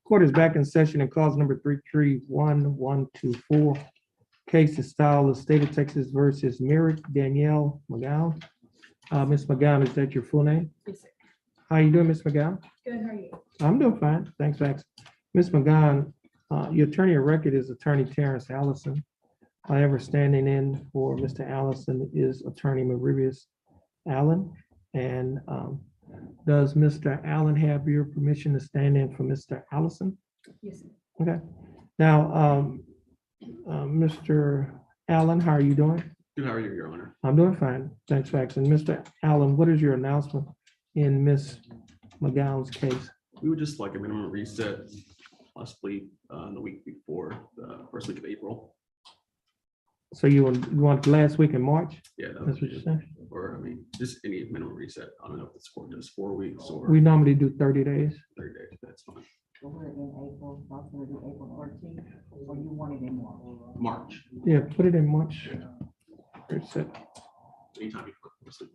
Court is back in session in cause number 331124. Case is style of State of Texas versus Merrick Danielle McGowan. Ms. McGowan, is that your full name? Yes, sir. How you doing, Ms. McGowan? Good, how are you? I'm doing fine. Thanks, Max. Ms. McGowan, your attorney of record is Attorney Terrence Allison. However, standing in for Mr. Allison is Attorney Maribius Allen. And does Mr. Allen have your permission to stand in for Mr. Allison? Yes, sir. Okay. Now, Mr. Allen, how are you doing? Good, how are you, Your Honor? I'm doing fine. Thanks, Max. And Mr. Allen, what is your announcement in Ms. McGowan's case? We would just like a minimum reset, possibly the week before the first week of April. So you want last week in March? Yeah, that That's would what be you're it. saying? Or, I mean, just any minimum reset. I don't know if this court does 4 weeks or We normally do 30 days. 30 days. That's fine. So we're in April, that's gonna be April 13th, or you want it in March? March. Yeah, put it in March. Reset. Anytime you put this in.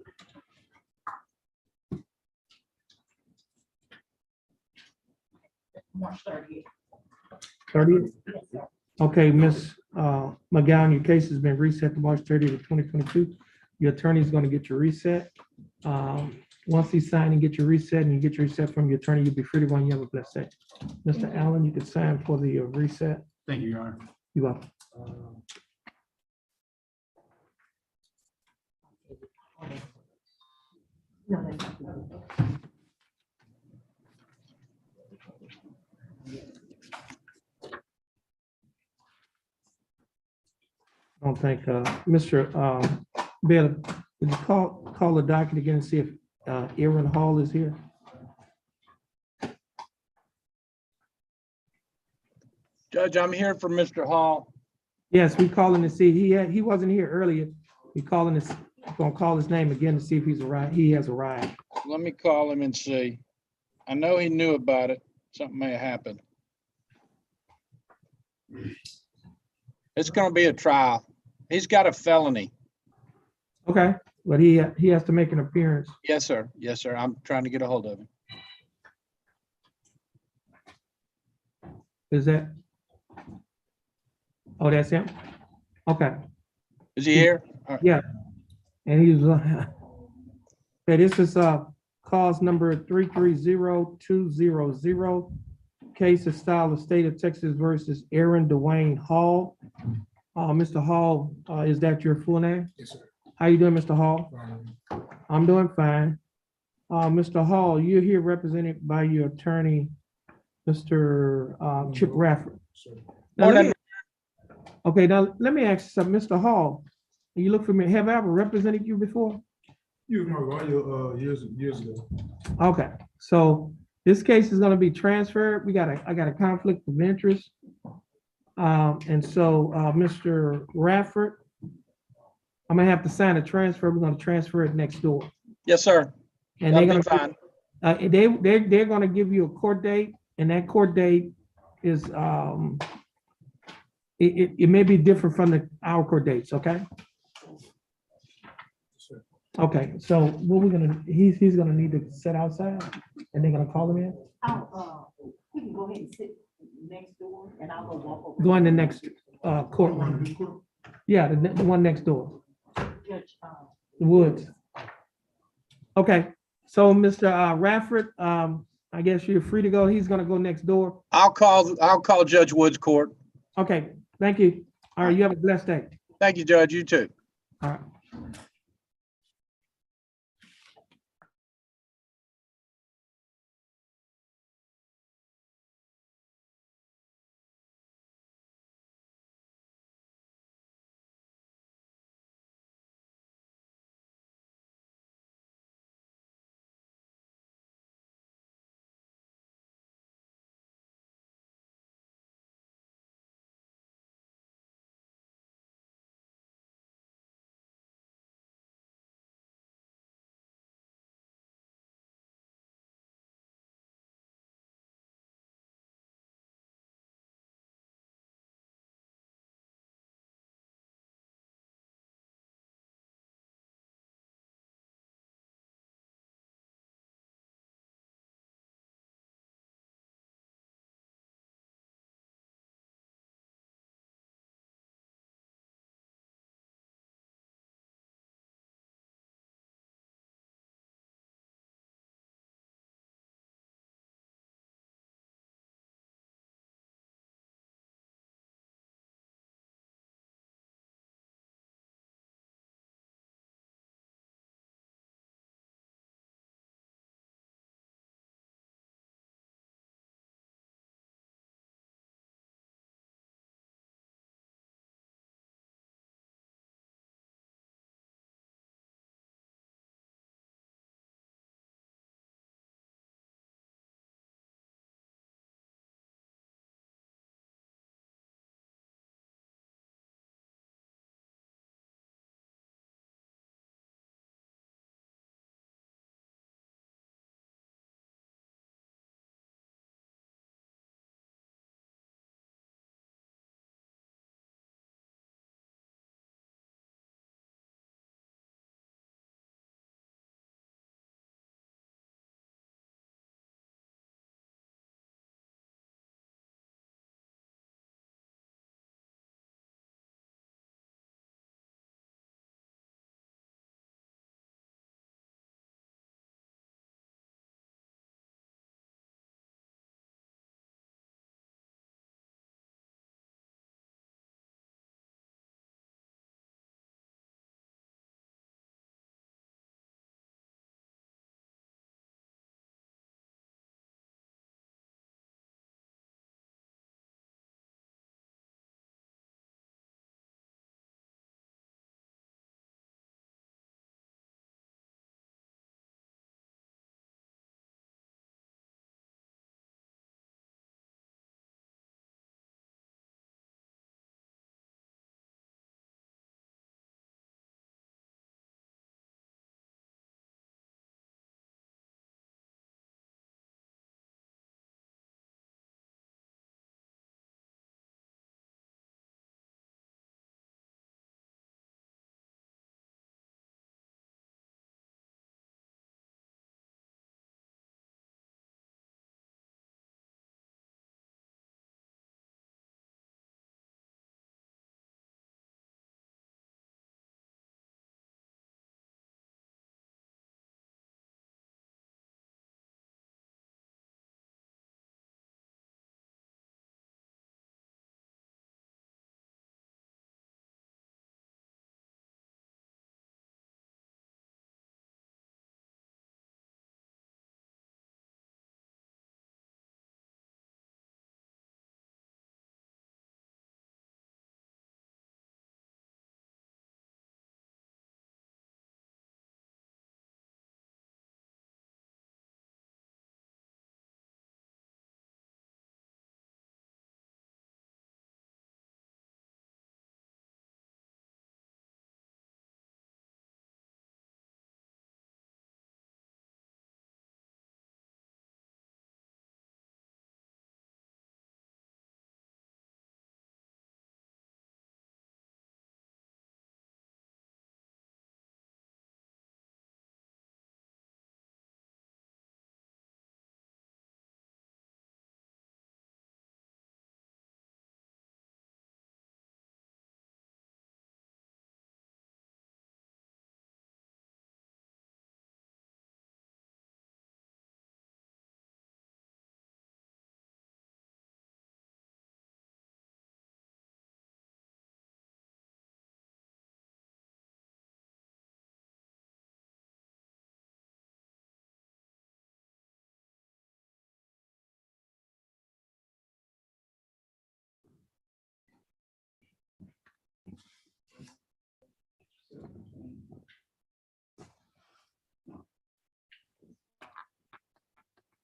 March 30th. 30th? Yes, sir. Okay, Ms. McGowan, your case has been reset to March 30th of 2022. Your attorney is going to get your reset. Once he sign and get your reset and you get your reset from your attorney, you'll be free to go and you have a blessed day. Mr. Allen, you can sign for the reset. Thank you, Your Honor. You're welcome. No, that's not good. I don't think, Mr. Bailey, would you call the docket again and see if Aaron Hall is here? Judge, I'm here for Mr. Hall. Yes, we calling to see, he wasn't here earlier. We calling this, gonna call his name again to see if he's arrived, he has arrived. Let me call him and see. I know he knew about it. Something may have happened. It's gonna be a trial. He's got a felony. Okay, but he has to make an appearance. Yes, sir. Yes, sir. I'm trying to get a hold of him. Is that? Oh, that's him? Okay, Is he here? All right. yeah. And he's, okay, this is cause number 330200. Case of style of State of Texas versus Aaron Dwayne Hall. Mr. Hall, is that your full name? Yes, sir. How you doing, Mr. Hall? I'm doing fine. Mr. Hall, you're here represented by your attorney, Mr. Chip Rafford. Now, let me- Okay, now let me ask you something, Mr. Hall. You look for me, have I ever represented you before? You was my lawyer years ago. Okay, so this case is gonna be transferred. I got a conflict of interest. And so, Mr. Rafford, I'm gonna have to sign a transfer. We're gonna transfer it next door. Yes, sir. And they're That'll gonna, be fine. they're gonna give you a court date, and that court date is, it may be different from our court dates, okay? Sure. Okay, so what we're gonna, he's gonna need to sit outside, and they're gonna call him in? We can go ahead and sit next door and I'll go walk over. Go in the next courtroom. Yeah, the one next door, Judge, the Woods. Okay, so Mr. Rafford, I guess you're free to go. He's gonna go next door. I'll call Judge Wood's court. Okay, thank you. All right, you have a blessed day. Thank you, Judge. You too. All right.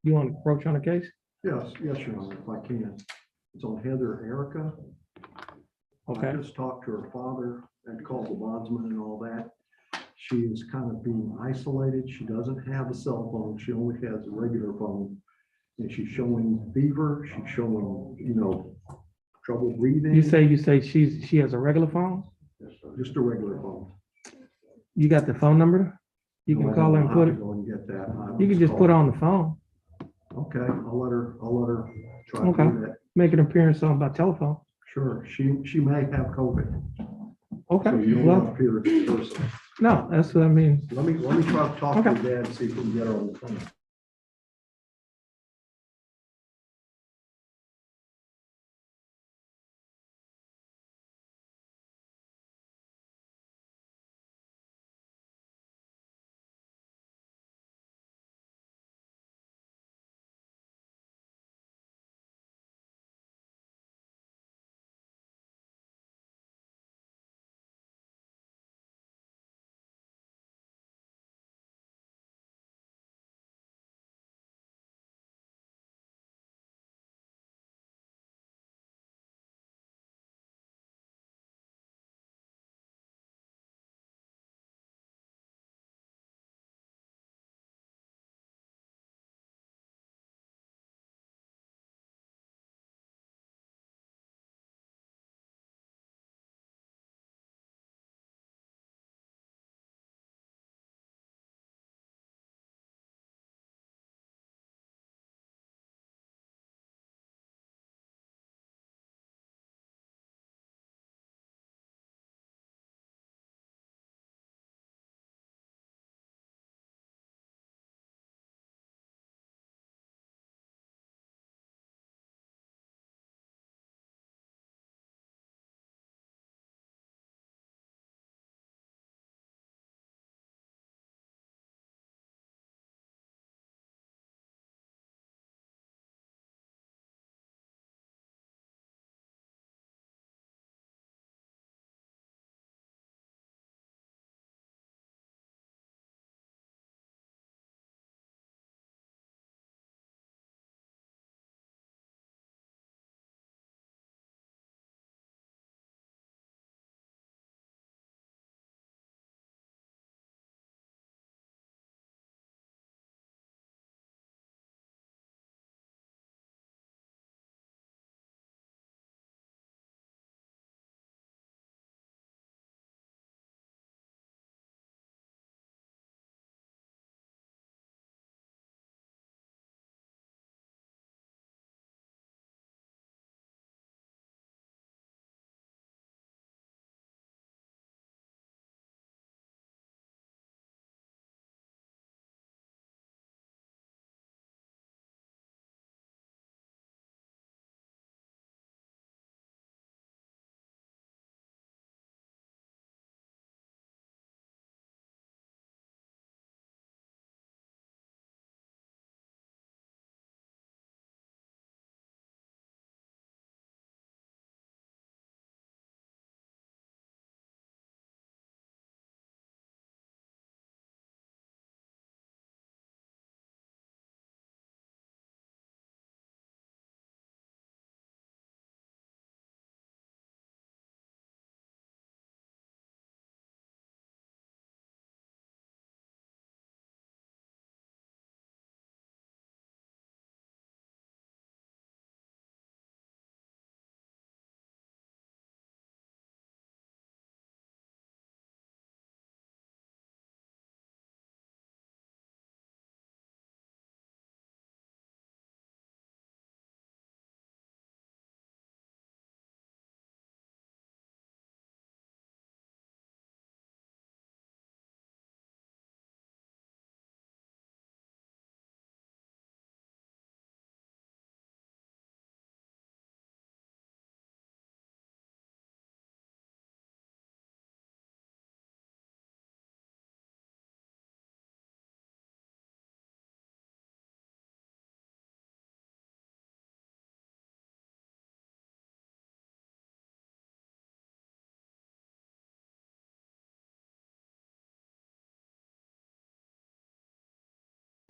You want to approach on the case? Yes, yes, Your Honor, if I can. It's on Heather Erica. I Okay, just talked to her father and called the bondsman and all that. She is kind of being isolated. She doesn't have a cell phone. She only has a regular phone. And she's showing fever. She's showing, trouble breathing. you say she has a regular phone? Just a regular phone. You got the phone number? You No, can I call her don't and put have it, to go and get that. you can just put it on the phone, Okay, I'll let her try to Okay. do that. make an appearance on by telephone. Sure, she may have COVID. Okay, So you don't well, want to appear in person. no, that's what I mean. Let me try to talk to Okay. her dad, see if we can get her on the phone.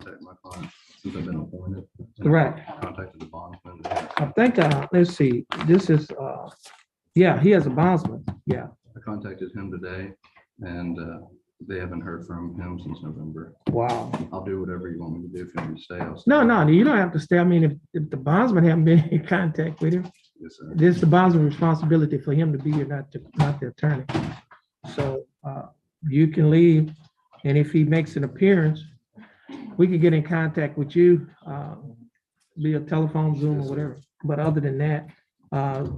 contact my client since I've been appointed. Correct. Contacted the bondsman. I think, let's see, this is, yeah, he has a bondsman. Yeah, I contacted him today and they haven't heard from him since November. wow. I'll do whatever you want me to do. If you want me to stay, I'll stay. No, you don't have to stay. I mean, if the bondsman haven't been in contact with him, Yes, sir. this is the bondsman's responsibility for him to be here, not the attorney. So, you can leave, and if he makes an appearance, we can get in contact with you, via telephone, Zoom, or whatever. But other than that,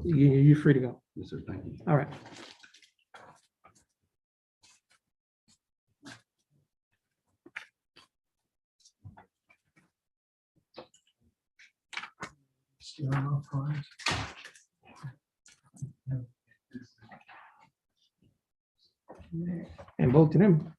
you're free to go. Yes, sir. Thank you. All right. Still not fine. And both of them.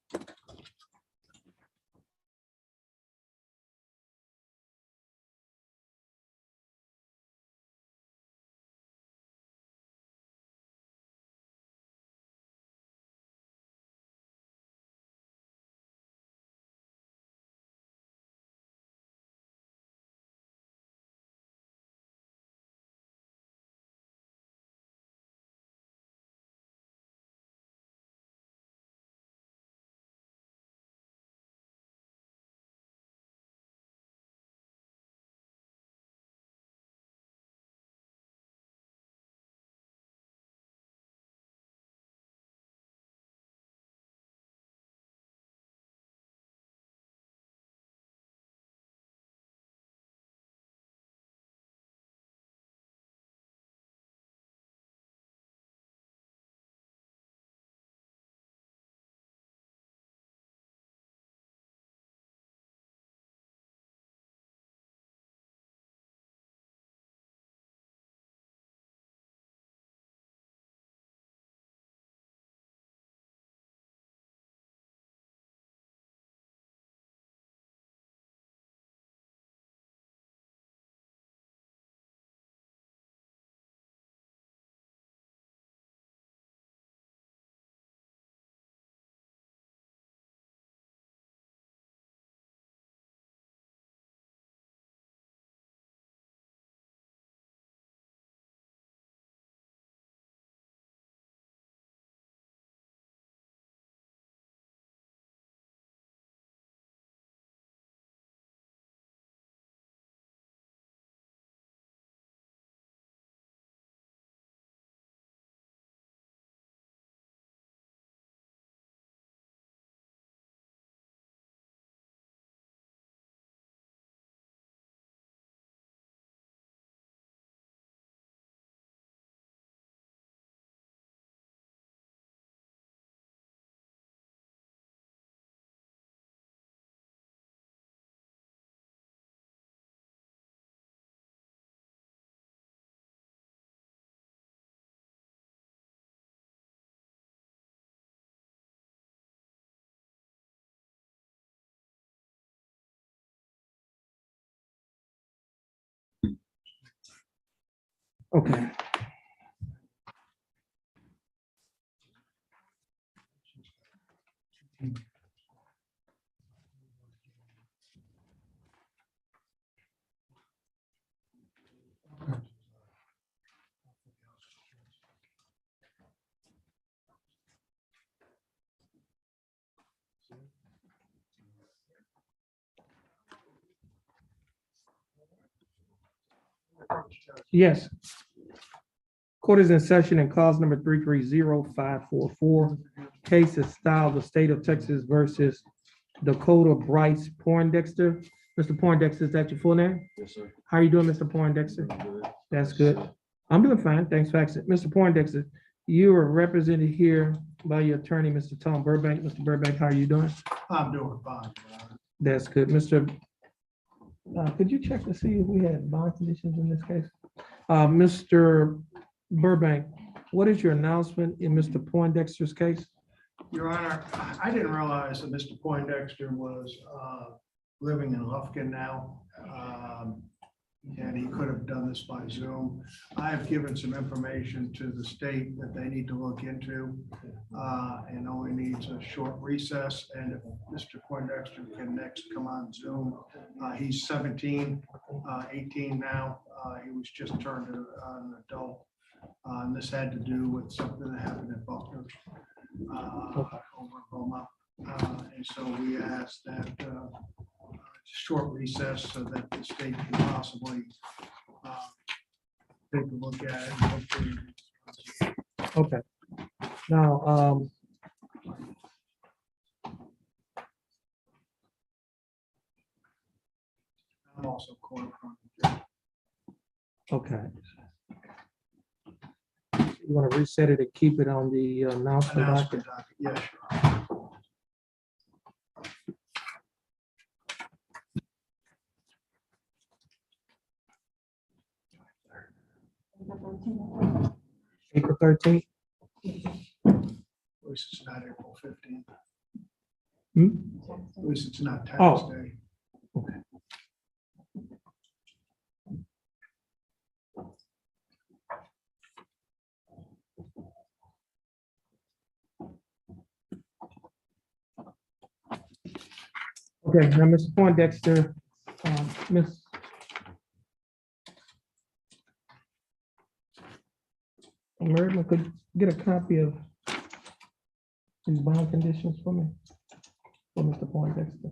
Okay. Yes. Court is in session and cause number 330544. Case is styled the state of Texas versus Dakota Bryce Poindexter. Mr. Poindexter, is that your full name? Yes, sir. How are you doing, Mr. Poindexter? That's good. I'm doing fine. Thanks for asking. Mr. Poindexter, you are represented here by your attorney, Mr. Tom Burbank. Mr. Burbank, how are you doing? I'm doing fine. That's good. Mr. Could you check to see if we had bond conditions in this case? Mr. Burbank, what is your announcement in Mr. Poindexter's case? Your Honor, I didn't realize that Mr. Poindexter was living in Lufkin now. and he could have done this by Zoom. I have given some information to the state that they need to look into, and only needs a short recess. And if Mr. Poindexter can next come on Zoom, he's 17, 18 now. He was just turned an adult. And this had to do with something that happened at Buckner's over in Beaumont. And so we asked that short recess so that the state can possibly take a look at it. And hopefully, Okay. Now, I'm also caught up. okay. You want to reset it and keep it on the announcement docket? Announcement docket. Yes, Your Honor. April 13th? At least it's not April 15th. Hmm? At least it's not tax Oh. day. Okay, now, Mr. Poindexter, Ms. Merriman, could you get a copy of these bond conditions for me? For Mr. Poindexter?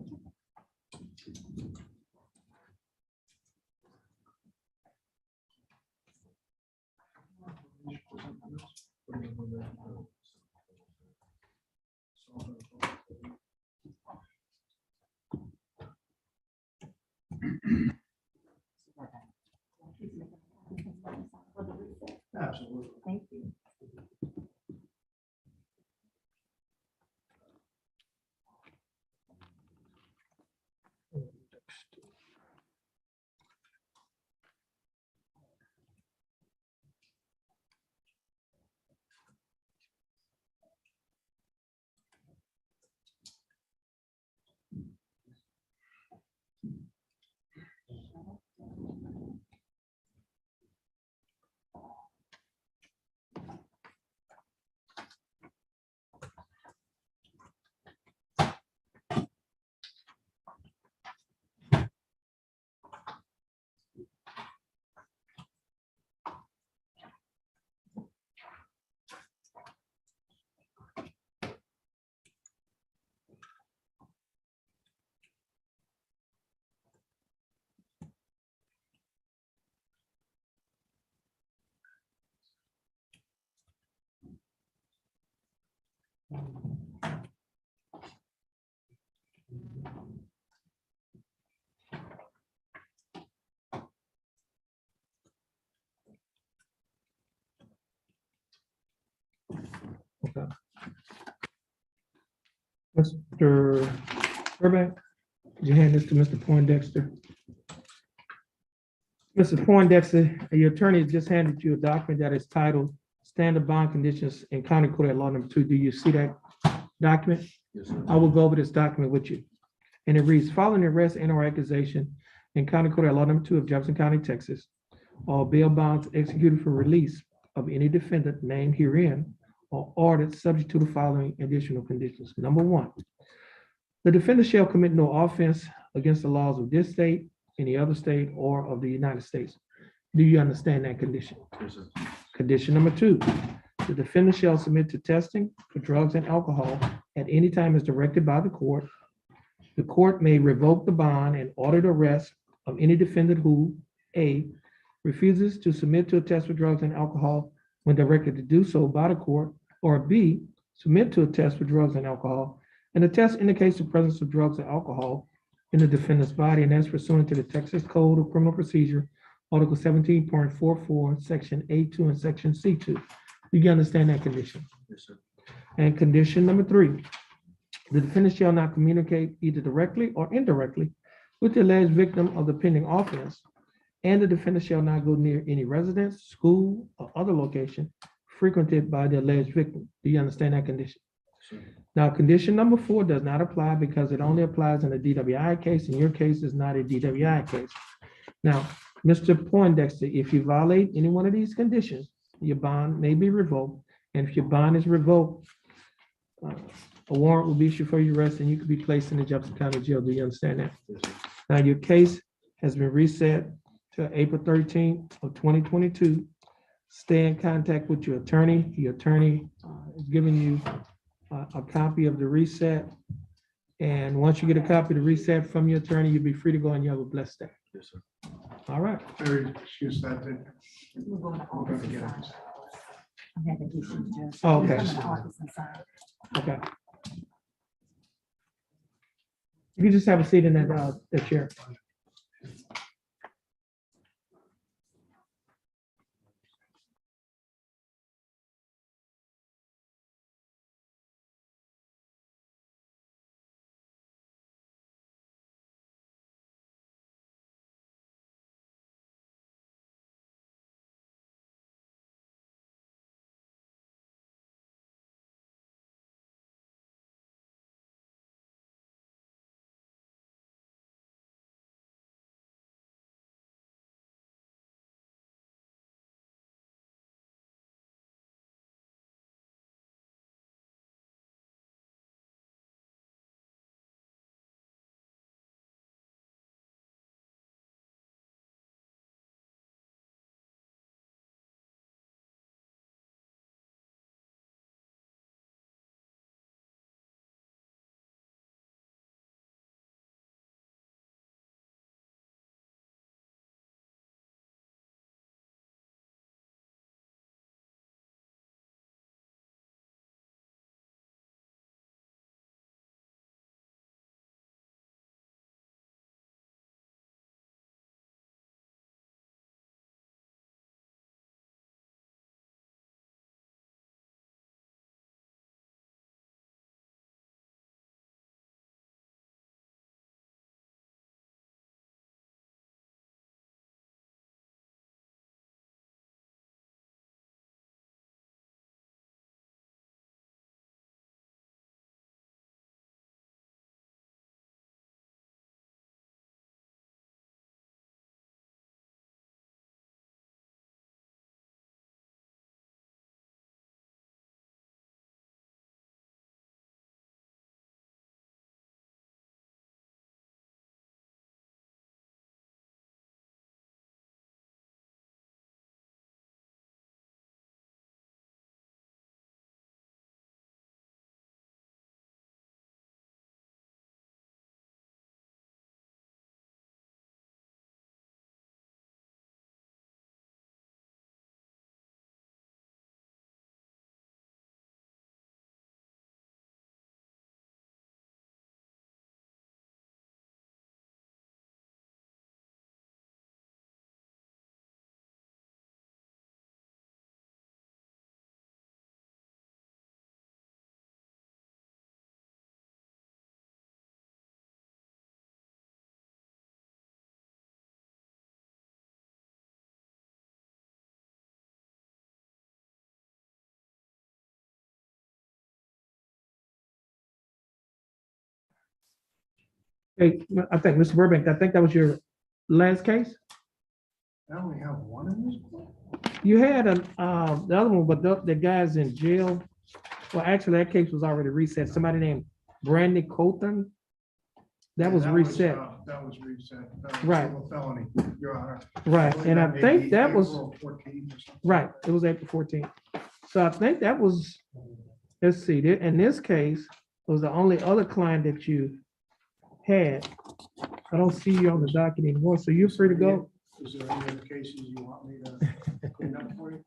Absolutely. Thank you. Okay. Mr. Burbank, could you hand this to Mr. Poindexter? Mr. Poindexter, your attorney just handed you a document that is titled Standard Bond Conditions in County Court at Law Number 2. Do you see that document? Yes, sir. I will go over this document with you. And it reads, following the arrest and or accusation in County Court at Law Number 2 of Jefferson County, Texas, all bail bonds executed for release of any defendant named herein are ordered subject to the following additional conditions. Number one, the defendant shall commit no offense against the laws of this state, any other state, or of the United States. Do you understand that condition? Yes, sir. Condition number two, the defendant shall submit to testing for drugs and alcohol at any time as directed by the court. The court may revoke the bond and order the arrest of any defendant who, A, refuses to submit to a test for drugs and alcohol when directed to do so by the court, or B, submit to a test for drugs and alcohol, and the test indicates the presence of drugs and alcohol in the defendant's body, and that's pursuant to the Texas Code of Criminal Procedure, Article 17.44, Section A2 and Section C2. Do you understand that condition? Yes, sir. And condition number three, the defendant shall not communicate either directly or indirectly with the alleged victim of the pending offense, and the defendant shall not go near any residence, school, or other location frequented by the alleged victim. Do you understand that condition? Sure. Now, condition number four does not apply because it only applies in a DWI case. In your case, is not a DWI case. Now, Mr. Poindexter, if you violate any one of these conditions, your bond may be revoked. And if your bond is revoked, a warrant will be issued for your arrest and you could be placed in the Jefferson County Jail. Do you understand that? Now, your case has been reset to April 13th of 2022. Stay in contact with your attorney. Your attorney is giving you a copy of the reset. And once you get a copy of the reset from your attorney, you'll be free to go and you have a blessed day. Yes, sir. All right. Very excuse that. We're going to We're gonna office get and it. sign. I'm having issues, Judge. Oh, We're okay. going to office and sign. Okay. You can just have a seat in that chair. Hey, I think, Mr. Burbank, I think that was your last case? I only have one in this one. You had the other one, but the guy's in jail. Well, actually, that case was already reset. Somebody named Brandy Colton. That was reset, That was reset. Right. A felony, Your Honor. right? And I That may think be that was, April 14th or something. right, it was April 14th. So I think that was, let's see, in this case, was the only other client that you had. I don't see you on the docket anymore, so you're free to go. Is there any other cases you want me to clean up for you?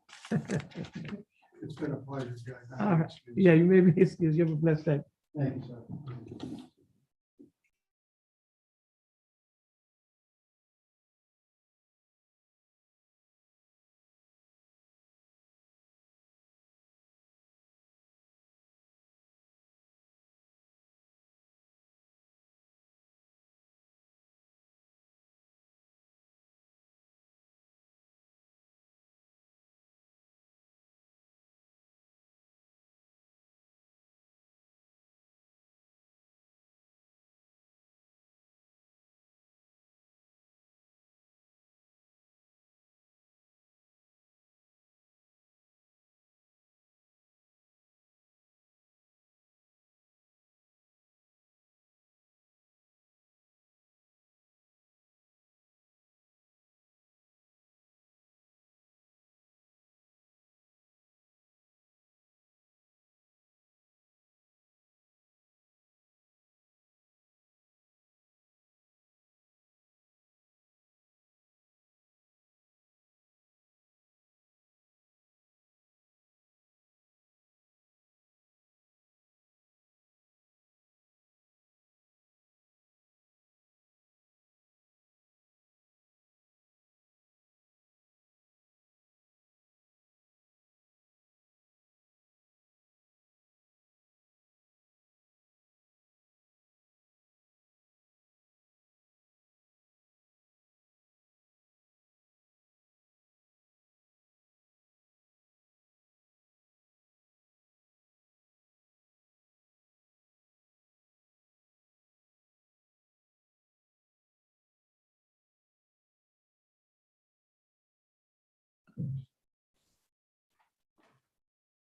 It's been a pleasure, guys. All right. Yeah, you may be excused. You have a blessed day. Thank you, sir.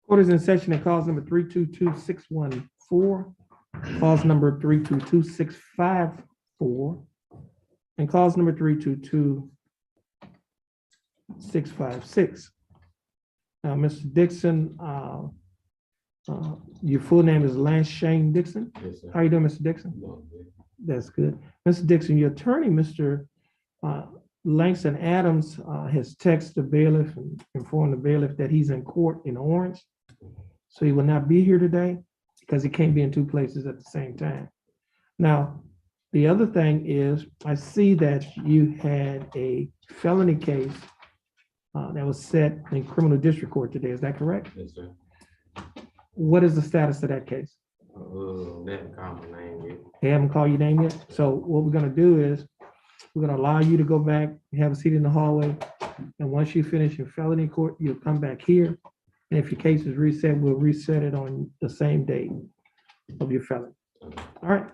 Court is in session and calls number 322614, calls number 322654, and calls number 322656. Now, Mr. Dixon, your full name is Lance Shane Dixon. Yes, sir. How you doing, Mr. Dixon? That's good. Mr. Dixon, your attorney, Mr. Langston Adams, has texted the bailiff and informed the bailiff that he's in court in Orange. So he will not be here today because he can't be in two places at the same time. Now, the other thing is, I see that you had a felony case that was set in criminal district court today. Is that correct? Yes, sir. What is the status of that case? They haven't called my name yet. They haven't called your name yet. So what we're gonna do is, we're gonna allow you to go back, have a seat in the hallway. And once you finish your felony court, you'll come back here. And if your case is reset, we'll reset it on the same date of your felony. All right.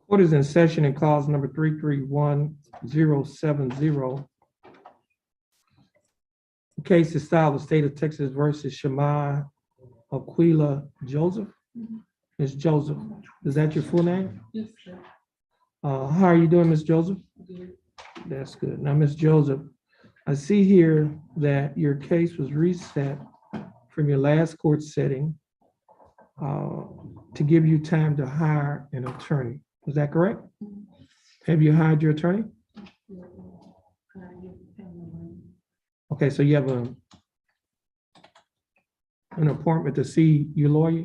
Court is in session and calls number 331070. The case is styled the state of Texas versus Shema Aquila Joseph. Ms. Joseph, is that your full name? Yes, sir. How are you doing, Ms. Joseph? That's good. Now, Ms. Joseph, I see here that your case was reset from your last court setting to give you time to hire an attorney. Is that correct? Have you hired your attorney? Okay, so you have an appointment to see your lawyer?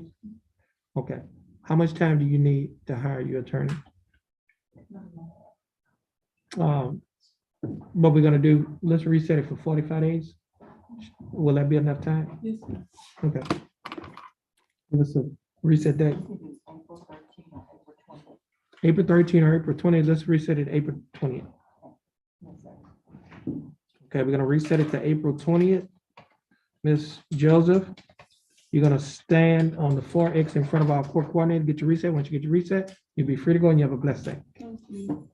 Okay. How much time do you need to hire your attorney? What we're gonna do, let's reset it for 45 days. Will that be enough time? Yes, sir. Okay. Give us a reset date. April 13 or April 20th. Let's reset it April 20th. Okay, we're gonna reset it to April 20th. Ms. Joseph, you're gonna stand on the 4X in front of our court coordinator, get your reset. Once you get your reset, you'll be free to go and you have a blessed day. Thank you.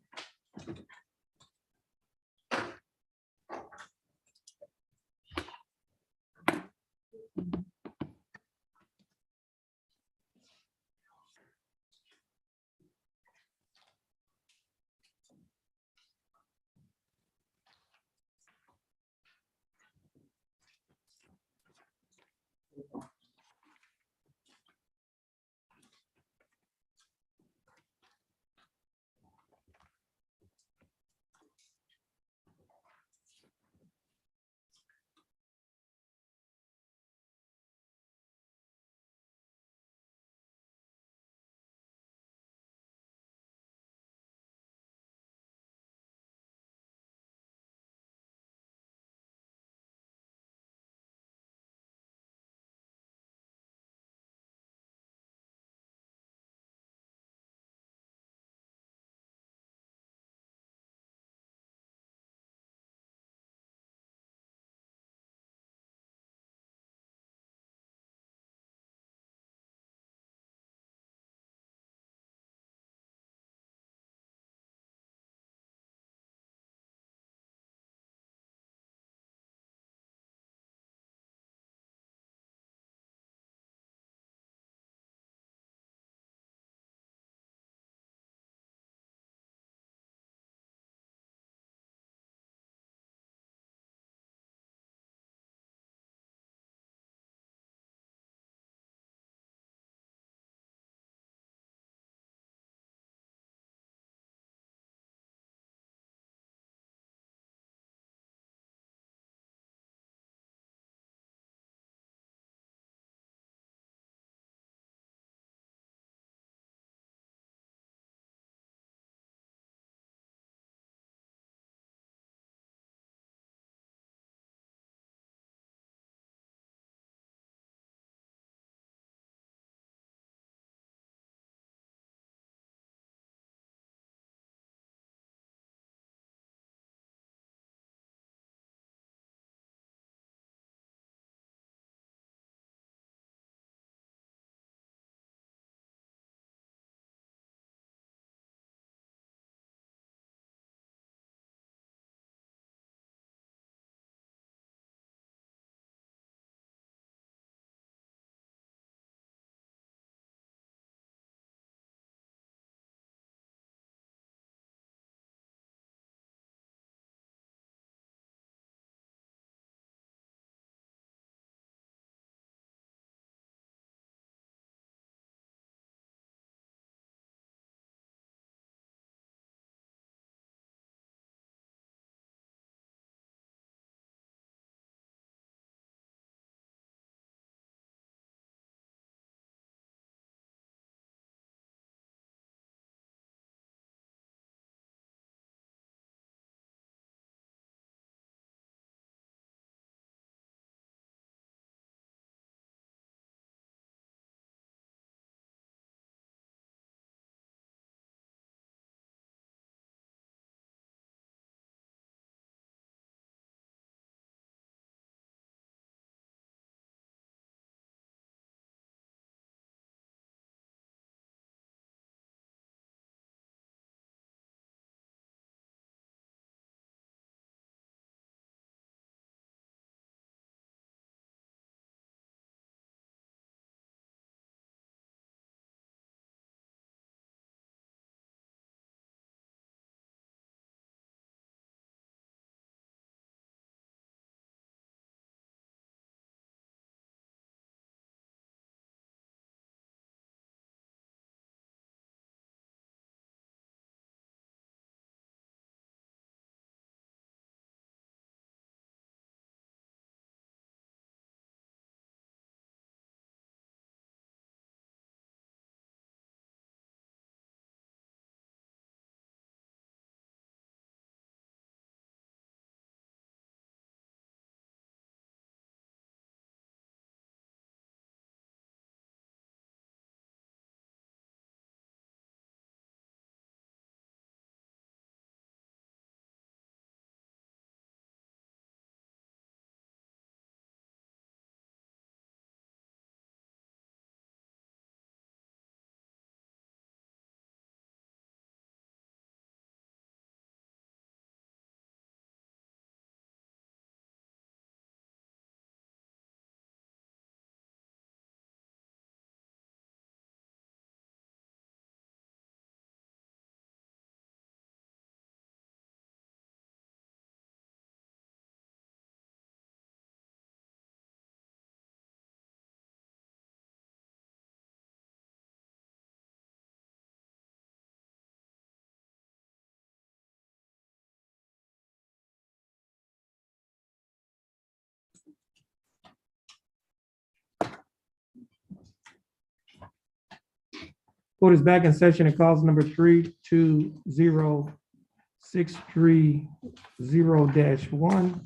Court is back in session and calls number 320630-1.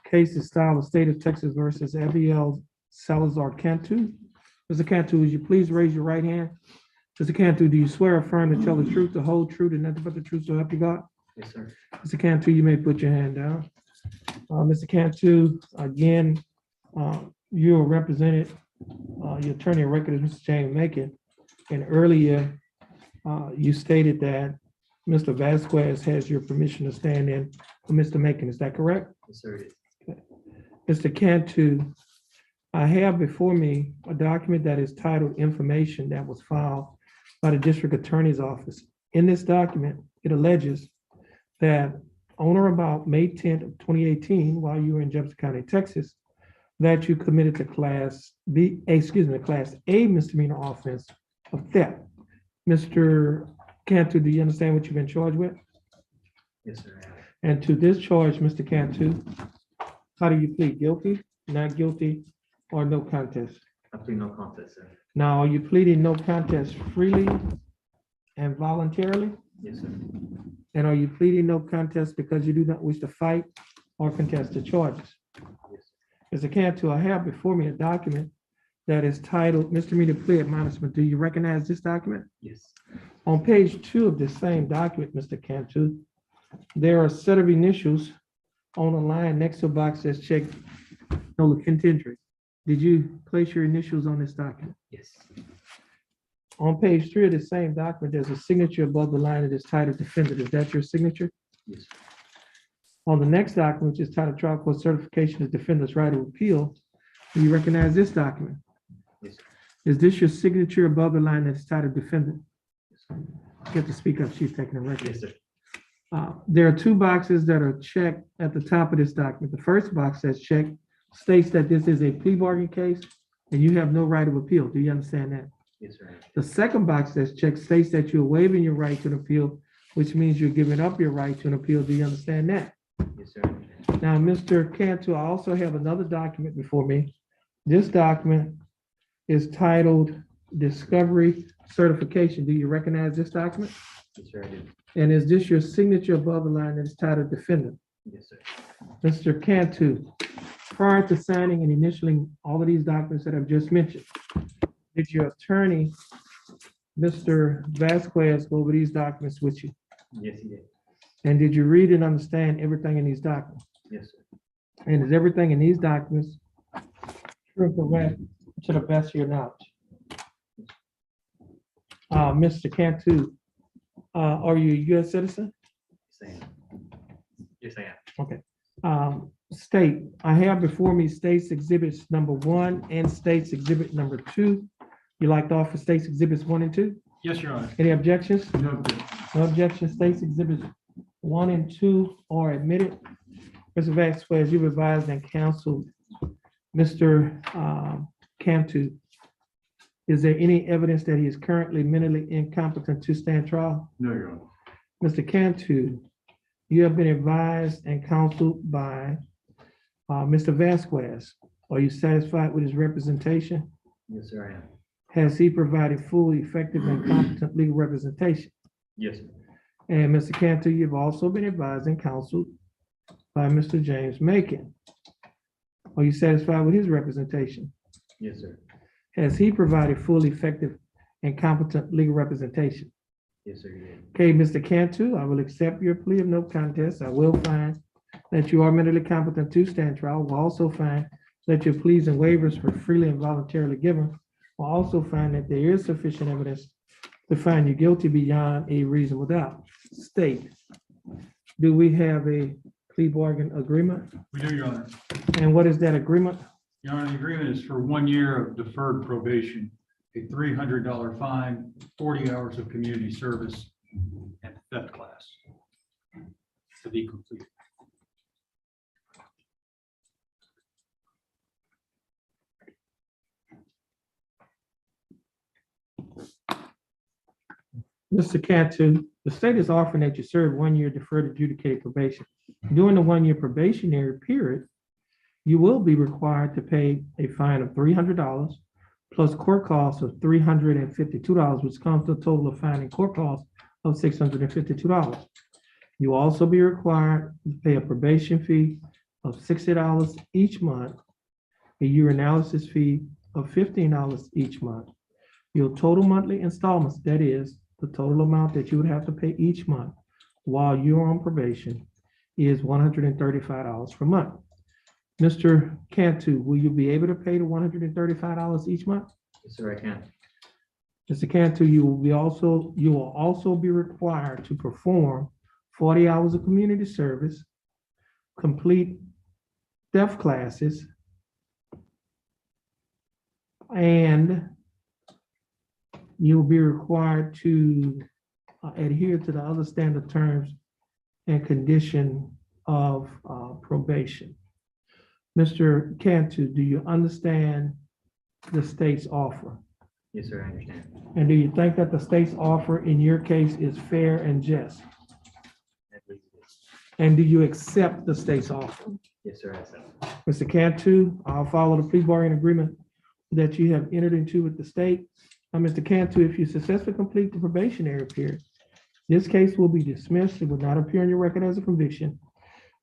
Case is style of State of Texas versus Abiel Salazar Cantu. Mr. Cantu, would you please raise your right hand? Mr. Cantu, do you swear or affirm to tell the truth, the whole truth, and nothing but the truth, so help you God? Yes, sir. Mr. Cantu, you may put your hand down. Mr. Cantu, again, you are represented, your attorney of record is Mr. James Macon. And earlier, you stated that Mr. Vasquez has your permission to stand in for Mr. Macon. Is that correct? Yes, sir. It is. Mr. Cantu, I have before me a document that is titled Information that was filed by the District Attorney's Office. In this document, it alleges that on or about May 10th of 2018, while you were in Jefferson County, Texas, that you committed the Class A misdemeanor offense of theft. Mr. Cantu, do you understand what you've been charged with? Yes, sir. I have. And to this charge, Mr. Cantu, how do you plead? Guilty, not guilty, or no contest? I plead no contest, sir. Now, are you pleading no contest freely and voluntarily? Yes, sir. And are you pleading no contest because you do not wish to fight or contest the charges? Yes. Mr. Cantu, I have before me a document that is titled Misdemeanor Plea Admonishment. Do you recognize this document? Yes. On page 2 of this same document, Mr. Cantu, there are a set of initials on a line next to a box that's checked no contendere. Did you place your initials on this document? Yes. On page 3 of the same document, there's a signature above the line that is titled Defendant. Is that your signature? Yes, sir. On the next document, which is titled Trial Court Certification of Defendant's Right of Appeal, do you recognize this document? Yes, sir. Is this your signature above the line that's titled Defendant? Yes, sir. You have to speak up, Chief, taking a record. Yes, sir. There are 2 boxes that are checked at the top of this document. The first box that's checked states that this is a plea bargain case and you have no right of appeal. Do you understand that? Yes, sir. The second box that's checked states that you're waiving your right to an appeal, which means you're giving up your right to an appeal. Do you understand that? Yes, sir. Now, Mr. Cantu, I also have another document before me. This document is titled Discovery Certification. Do you recognize this document? Yes, sir. I do. And is this your signature above the line that is titled Defendant? Yes, sir. Mr. Cantu, prior to signing and initialing all of these documents that I've just mentioned, did your attorney, Mr. Vasquez, go over these documents with you? Yes, he did. And did you read and understand everything in these documents? Yes, sir. And is everything in these documents true and correct to the best of your knowledge? Mr. Cantu, are you a U.S. citizen? Yes, I am. Yes, I am. Okay. State, I have before me States Exhibits number 1 and States Exhibit number 2. You like to offer States Exhibits 1 and 2? Yes, Your Honor. Any objections? No objection. No objection. States Exhibits 1 and 2 are admitted. Mr. Vasquez, you've advised and counseled Mr. Cantu. Is there any evidence that he is currently mentally incompetent to stand trial? No, Your Honor. Mr. Cantu, you have been advised and counseled by Mr. Vasquez. Are you satisfied with his representation? Yes, sir. I am. Has he provided full, effective, and competent legal representation? Yes, sir. And Mr. Cantu, you've also been advised and counseled by Mr. James Macon. Are you satisfied with his representation? Yes, sir. Has he provided full, effective, and competent legal representation? Yes, sir. He did. Okay, Mr. Cantu, I will accept your plea of no contest. I will find that you are mentally competent to stand trial. Will also find that your pleas and waivers were freely and voluntarily given. Will also find that there is sufficient evidence to find you guilty beyond a reasonable doubt. State, do we have a plea bargain agreement? We do, Your Honor. And what is that agreement? Your Honor, the agreement is for 1 year of deferred probation, a $300 fine, 40 hours of community service, and theft class to be completed. Mr. Cantu, the state is offering that you serve 1 year deferred adjudicated probation. During the 1 year probationary period, you will be required to pay a fine of $300 plus court costs of $352, which comes to a total of fine and court costs of $652. You will also be required to pay a probation fee of $60 each month, a urinalysis fee of $15 each month. Your total monthly installments, that is, the total amount that you would have to pay each month while you're on probation, is $135 per month. Mr. Cantu, will you be able to pay the $135 each month? Yes, sir, I can. Mr. Cantu, you will also be required to perform 40 hours of community service, complete deaf classes, and you'll be required to adhere to the other standard terms and condition of probation. Mr. Cantu, do you understand the state's offer? Yes, sir, I understand. And do you think that the state's offer in your case is fair and just? I believe it is. And do you accept the state's offer? Yes, sir, I accept. Mr. Cantu, I'll follow the plea bargaining agreement that you have entered into with the state. Now, Mr. Cantu, if you successfully complete the probationary period, this case will be dismissed. It will not appear in your record as a conviction,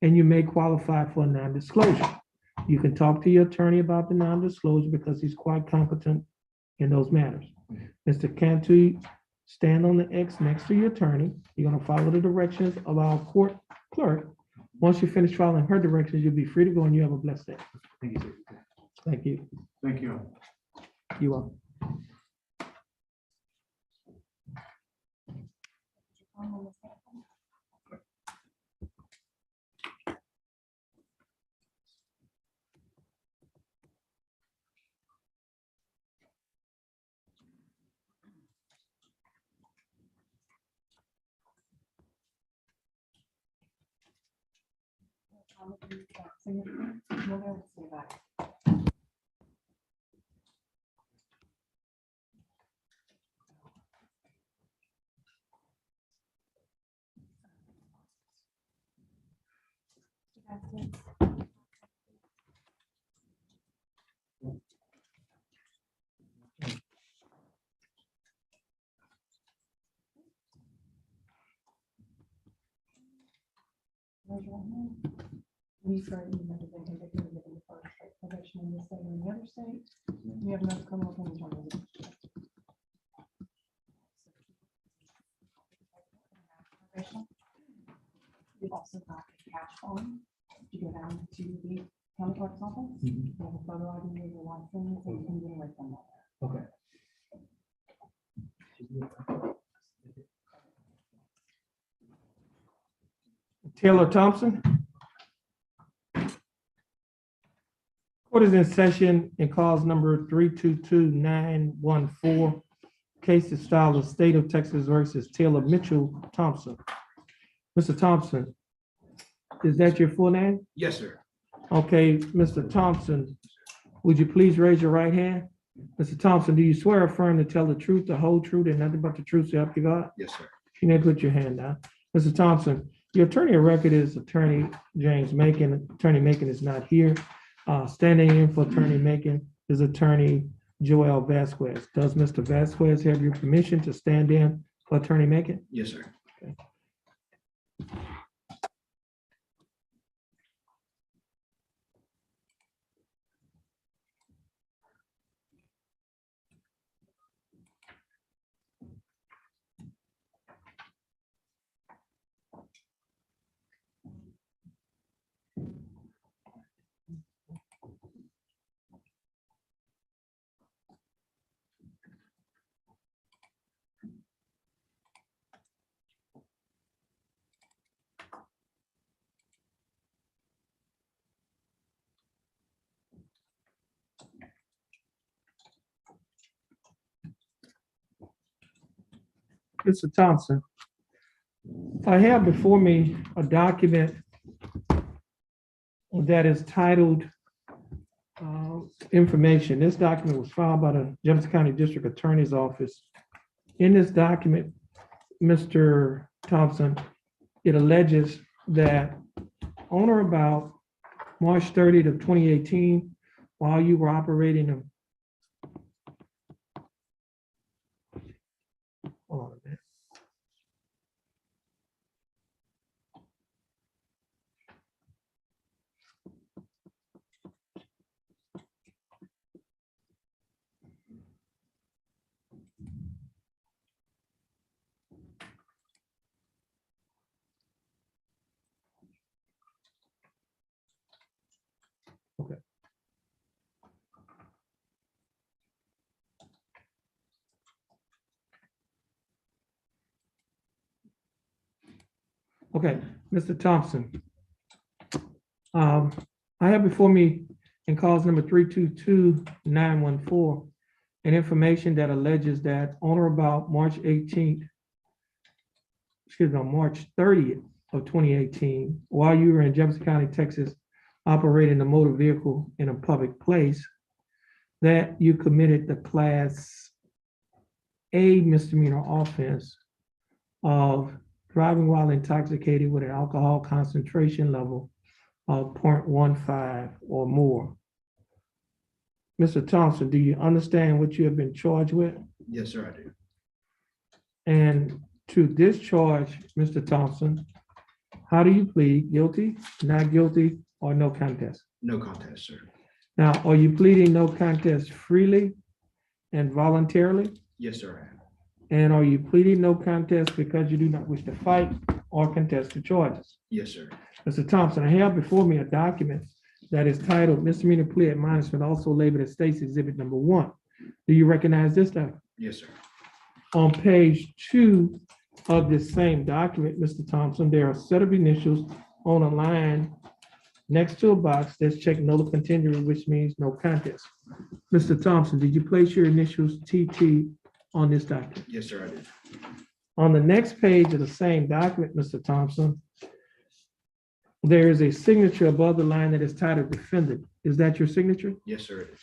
and you may qualify for a non-disclosure. You can talk to your attorney about the non-disclosure because he's quite competent in those matters. Mr. Cantu, stand on the X next to your attorney. You're going to follow the directions of our court clerk. Once you finish following her directions, you'll be free to go and you have a blessed day. Thank you, sir. Thank you. Thank you. You are. We currently have been convicted of the first state probation in this state and the other state. We have no criminal convictions. We also got a cash phone. You go down to the county clerk's office, you have a photo ID of your license, and you can get away from that. Okay. Taylor Thompson. Court is in session in cause number 322914. Case is filed of State of Texas versus Taylor Mitchell Thompson. Mr. Thompson, is that your full name? Yes, sir. Okay, Mr. Thompson, would you please raise your right hand? Mr. Thompson, do you swear or affirm to tell the truth, the whole truth, and nothing but the truth so help you God? Yes, sir. You need to put your hand down. Mr. Thompson, your attorney of record is Attorney James Macon. Attorney Macon is not here. Standing in for Attorney Macon is Attorney Joel Vasquez. Does Mr. Vasquez have your permission to stand in for Attorney Macon? Yes, sir. Mr. Thompson, I have before me a document that is titled information. This document was filed by the Jefferson County District Attorney's Office. In this document, Mr. Thompson, it alleges that on or about March 30th of 2018, while you were operating Okay, Mr. Thompson. I have before me in cause number 322914, an information that alleges that on or about March 18th, March 30th of 2018, while you were in Jefferson County, Texas, operating a motor vehicle in a public place, that you committed the Class A misdemeanor offense of driving while intoxicated with an alcohol concentration level of 0.15 or more. Mr. Thompson, do you understand what you have been charged with? Yes, sir, I do. And to this charge, Mr. Thompson, how do you plead? Guilty, not guilty, or no contest? No contest, sir. Now, are you pleading no contest freely and voluntarily? Yes, sir, I am. And are you pleading no contest because you do not wish to fight or contest the charges? Yes, sir. Mr. Thompson, I have before me a document that is titled Misdemeanor Plea Admonishment, also labeled as State's Exhibit Number 1. Do you recognize this document? Yes, sir. On page 2 of this same document, Mr. Thompson, there are a set of initials on a line next to a box that's checked nolo contendere, which means no contest. Mr. Thompson, did you place your initials TT on this document? Yes, sir, I did. On the next page of the same document, Mr. Thompson, there is a signature above the line that is titled Defendant. Is that your signature? Yes, sir, it is.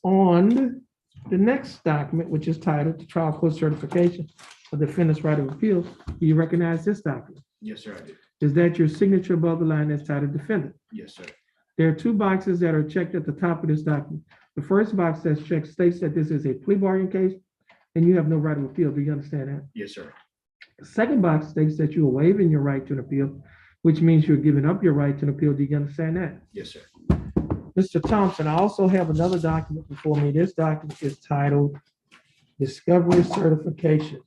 On the next document, which is titled the Trial Court Certification of Defendant's Right of Appeal, do you recognize this document? Yes, sir, I do. Is that your signature above the line that's titled Defendant? Yes, sir. There are two boxes that are checked at the top of this document. The first box that's checked states that this is a plea bargain case and you have no right of appeal. Do you understand that? Yes, sir. The second box states that you are waiving your right to an appeal, which means you're giving up your right to an appeal. Do you understand that? Yes, sir. Mr. Thompson, I also have another document before me. This document is titled Discovery Certification.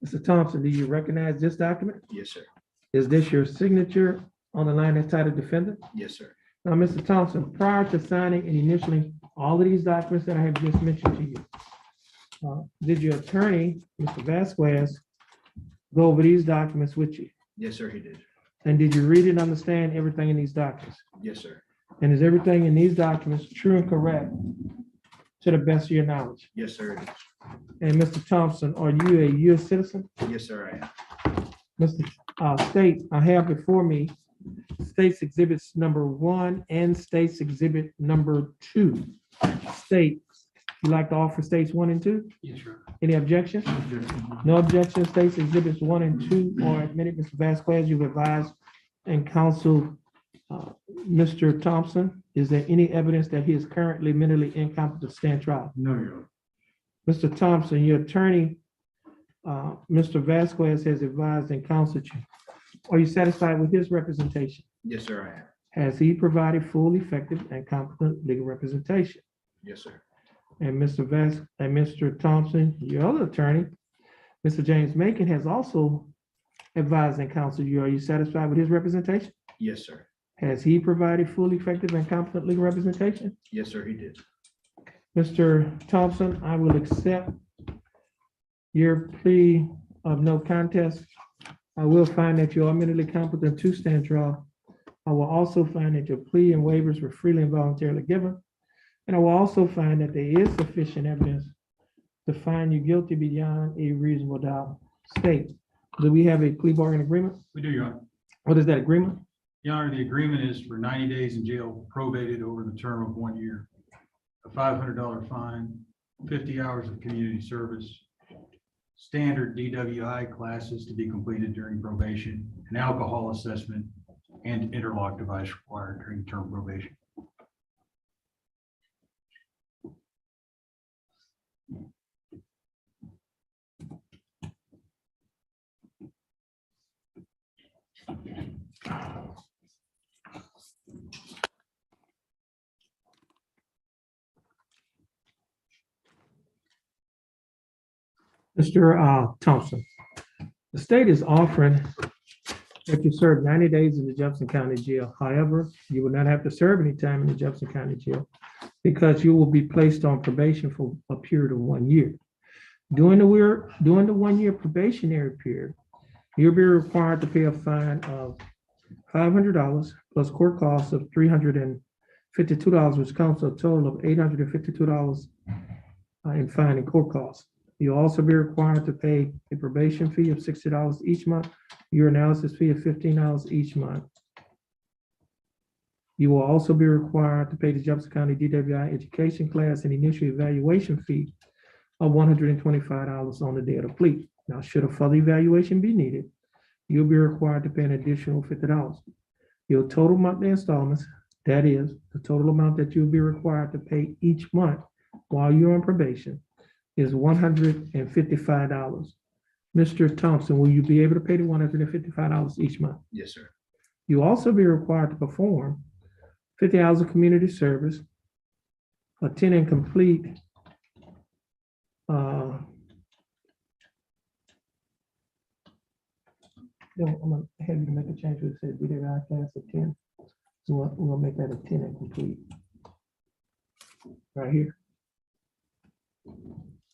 Mr. Thompson, do you recognize this document? Yes, sir. Is this your signature on the line that's titled Defendant? Yes, sir. Now, Mr. Thompson, prior to signing and initialing all of these documents that I have just mentioned to you, did your attorney, Mr. Vasquez, go over these documents with you? Yes, sir, he did. And did you read and understand everything in these documents? Yes, sir. And is everything in these documents true and correct to the best of your knowledge? Yes, sir, it is. And Mr. Thompson, are you a U.S. citizen? Yes, sir, I am. Mr. State, I have before me State's Exhibits Number 1 and State's Exhibit Number 2. State, you like to offer States 1 and 2? Yes, sir. Any objection? No objection. States Exhibits 1 and 2 are admitted. Mr. Vasquez, you've advised and counseled Mr. Thompson. Is there any evidence that he is currently mentally incompetent to stand trial? No, Your Honor. Mr. Thompson, your attorney, Mr. Vasquez, has advised and counseled you. Are you satisfied with his representation? Yes, sir, I am. Has he provided full, effective, and competent legal representation? Yes, sir. And Mr. Thompson, your other attorney, Mr. James Macon, has also advised and counseled you. Are you satisfied with his representation? Yes, sir. Has he provided full, effective, and competent legal representation? Yes, sir, he did. Mr. Thompson, I will accept your plea of no contest. I will find that you are mentally competent to stand trial. I will also find that your plea and waivers were freely and voluntarily given. And I will also find that there is sufficient evidence to find you guilty beyond a reasonable doubt. State, do we have a plea bargain agreement? We do, Your Honor. What is that agreement? Your Honor, the agreement is for 90 days in jail, probated over the term of 1 year, a $500 fine, 50 hours of community service, standard DWI classes to be completed during probation, an alcohol assessment, and interlock device required during term probation. Mr. Thompson, the state is offering that you serve 90 days in the Jefferson County Jail. However, you will not have to serve any time in the Jefferson County Jail because you will be placed on probation for a period of 1 year. During the 1 year probationary period, you'll be required to pay a fine of $500 plus court costs of $352, which comes to a total of $852 in fine and court costs. You'll also be required to pay a probation fee of $60 each month, your analysis fee of $15 each month. You will also be required to pay the Jefferson County DWI education class and initial evaluation fee of $125 on the day of the plea. Now, should a further evaluation be needed, you'll be required to pay an additional $50. Your total monthly installments, that is, the total amount that you'll be required to pay each month while you're on probation, is $155. Mr. Thompson, will you be able to pay the $155 each month? Yes, sir. You'll also be required to perform 50 hours of community service, attend and complete no, I'm gonna have you to make a change where it says DWI class of 10. So we're gonna make that a 10 and complete. Right here.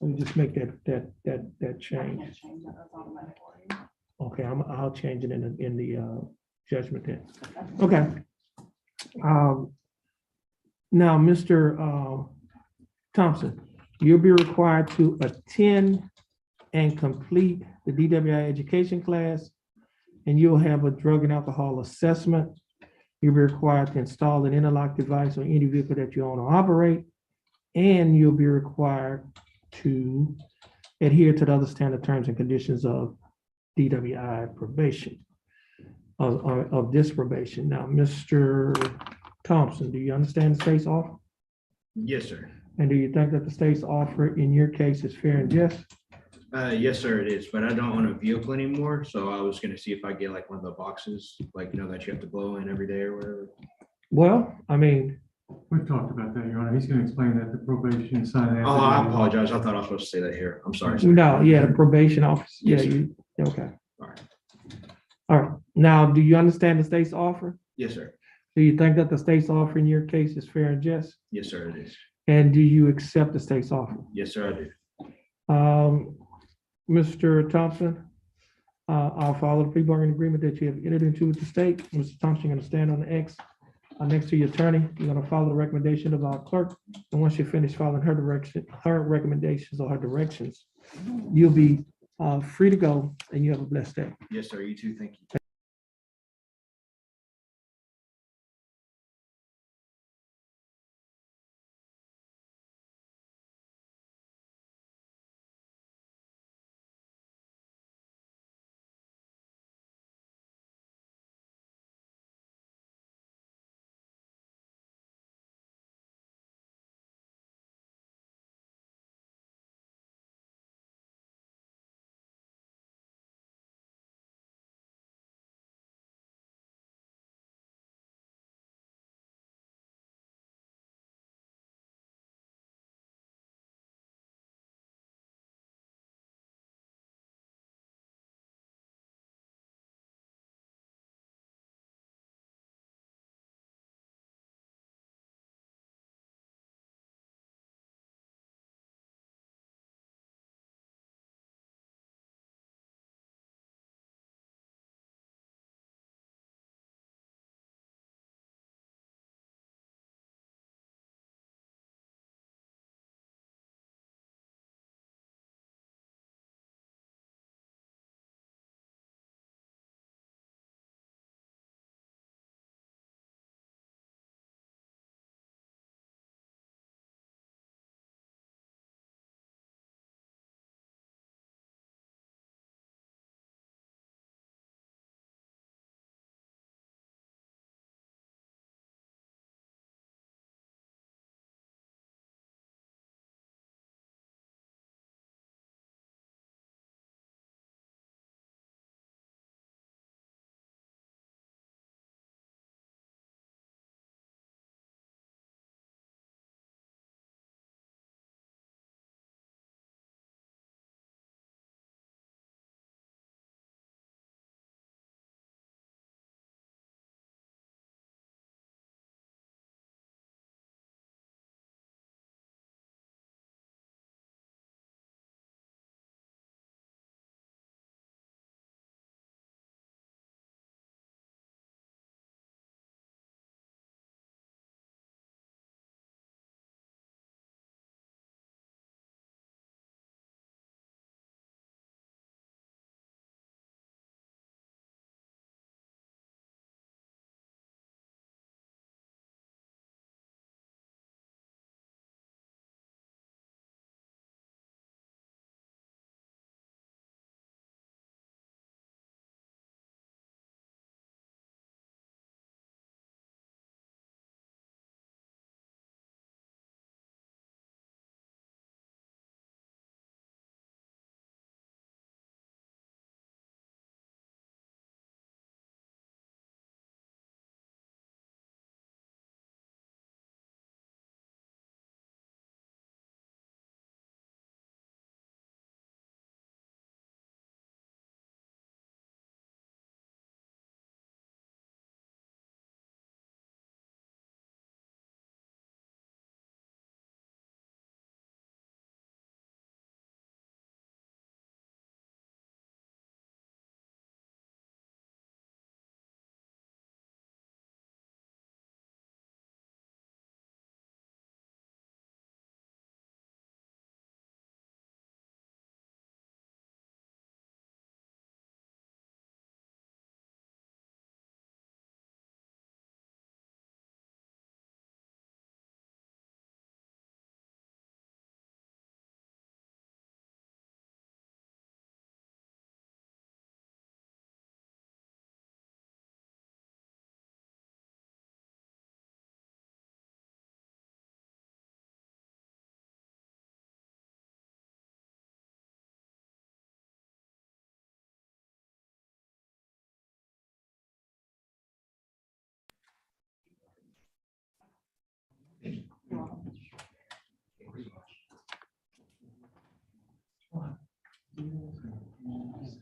We just make that I change. can't change that, that's automatic for you. Okay, I'll change it in the judgment then. Okay. Now, Mr. Thompson, you'll be required to attend and complete the DWI education class, and you'll have a drug and alcohol assessment. You'll be required to install an interlock device on any vehicle that you own or operate, and you'll be required to adhere to the other standard terms and conditions of DWI probation, of this probation. Now, Mr. Thompson, do you understand the state's offer? Yes, sir. And do you think that the state's offer in your case is fair and just? Yes, sir, it is, but I don't own a vehicle anymore, so I was gonna see if I get like one of the boxes, like, that you have to blow in every day or whatever. Well, I mean, We've talked about that, Your Honor. He's gonna explain that the probation sign. Oh, I apologize. I thought I was supposed to say that here. I'm sorry. sir. no, yeah, the probation office, yeah, Yes, sir. you, okay. All right. All right, now, do you understand the state's offer? Yes, sir. Do you think that the state's offer in your case is fair and just? Yes, sir, it is. And do you accept the state's offer? Yes, sir, I do. Mr. Thompson, I'll follow the plea bargaining agreement that you have entered into with the state. Mr. Thompson, you're gonna stand on the X next to your attorney. You're gonna follow the recommendation of our clerk. And once you finish following her recommendations or her directions, you'll be free to go and you have a blessed day. Yes, sir. You too. Thank you.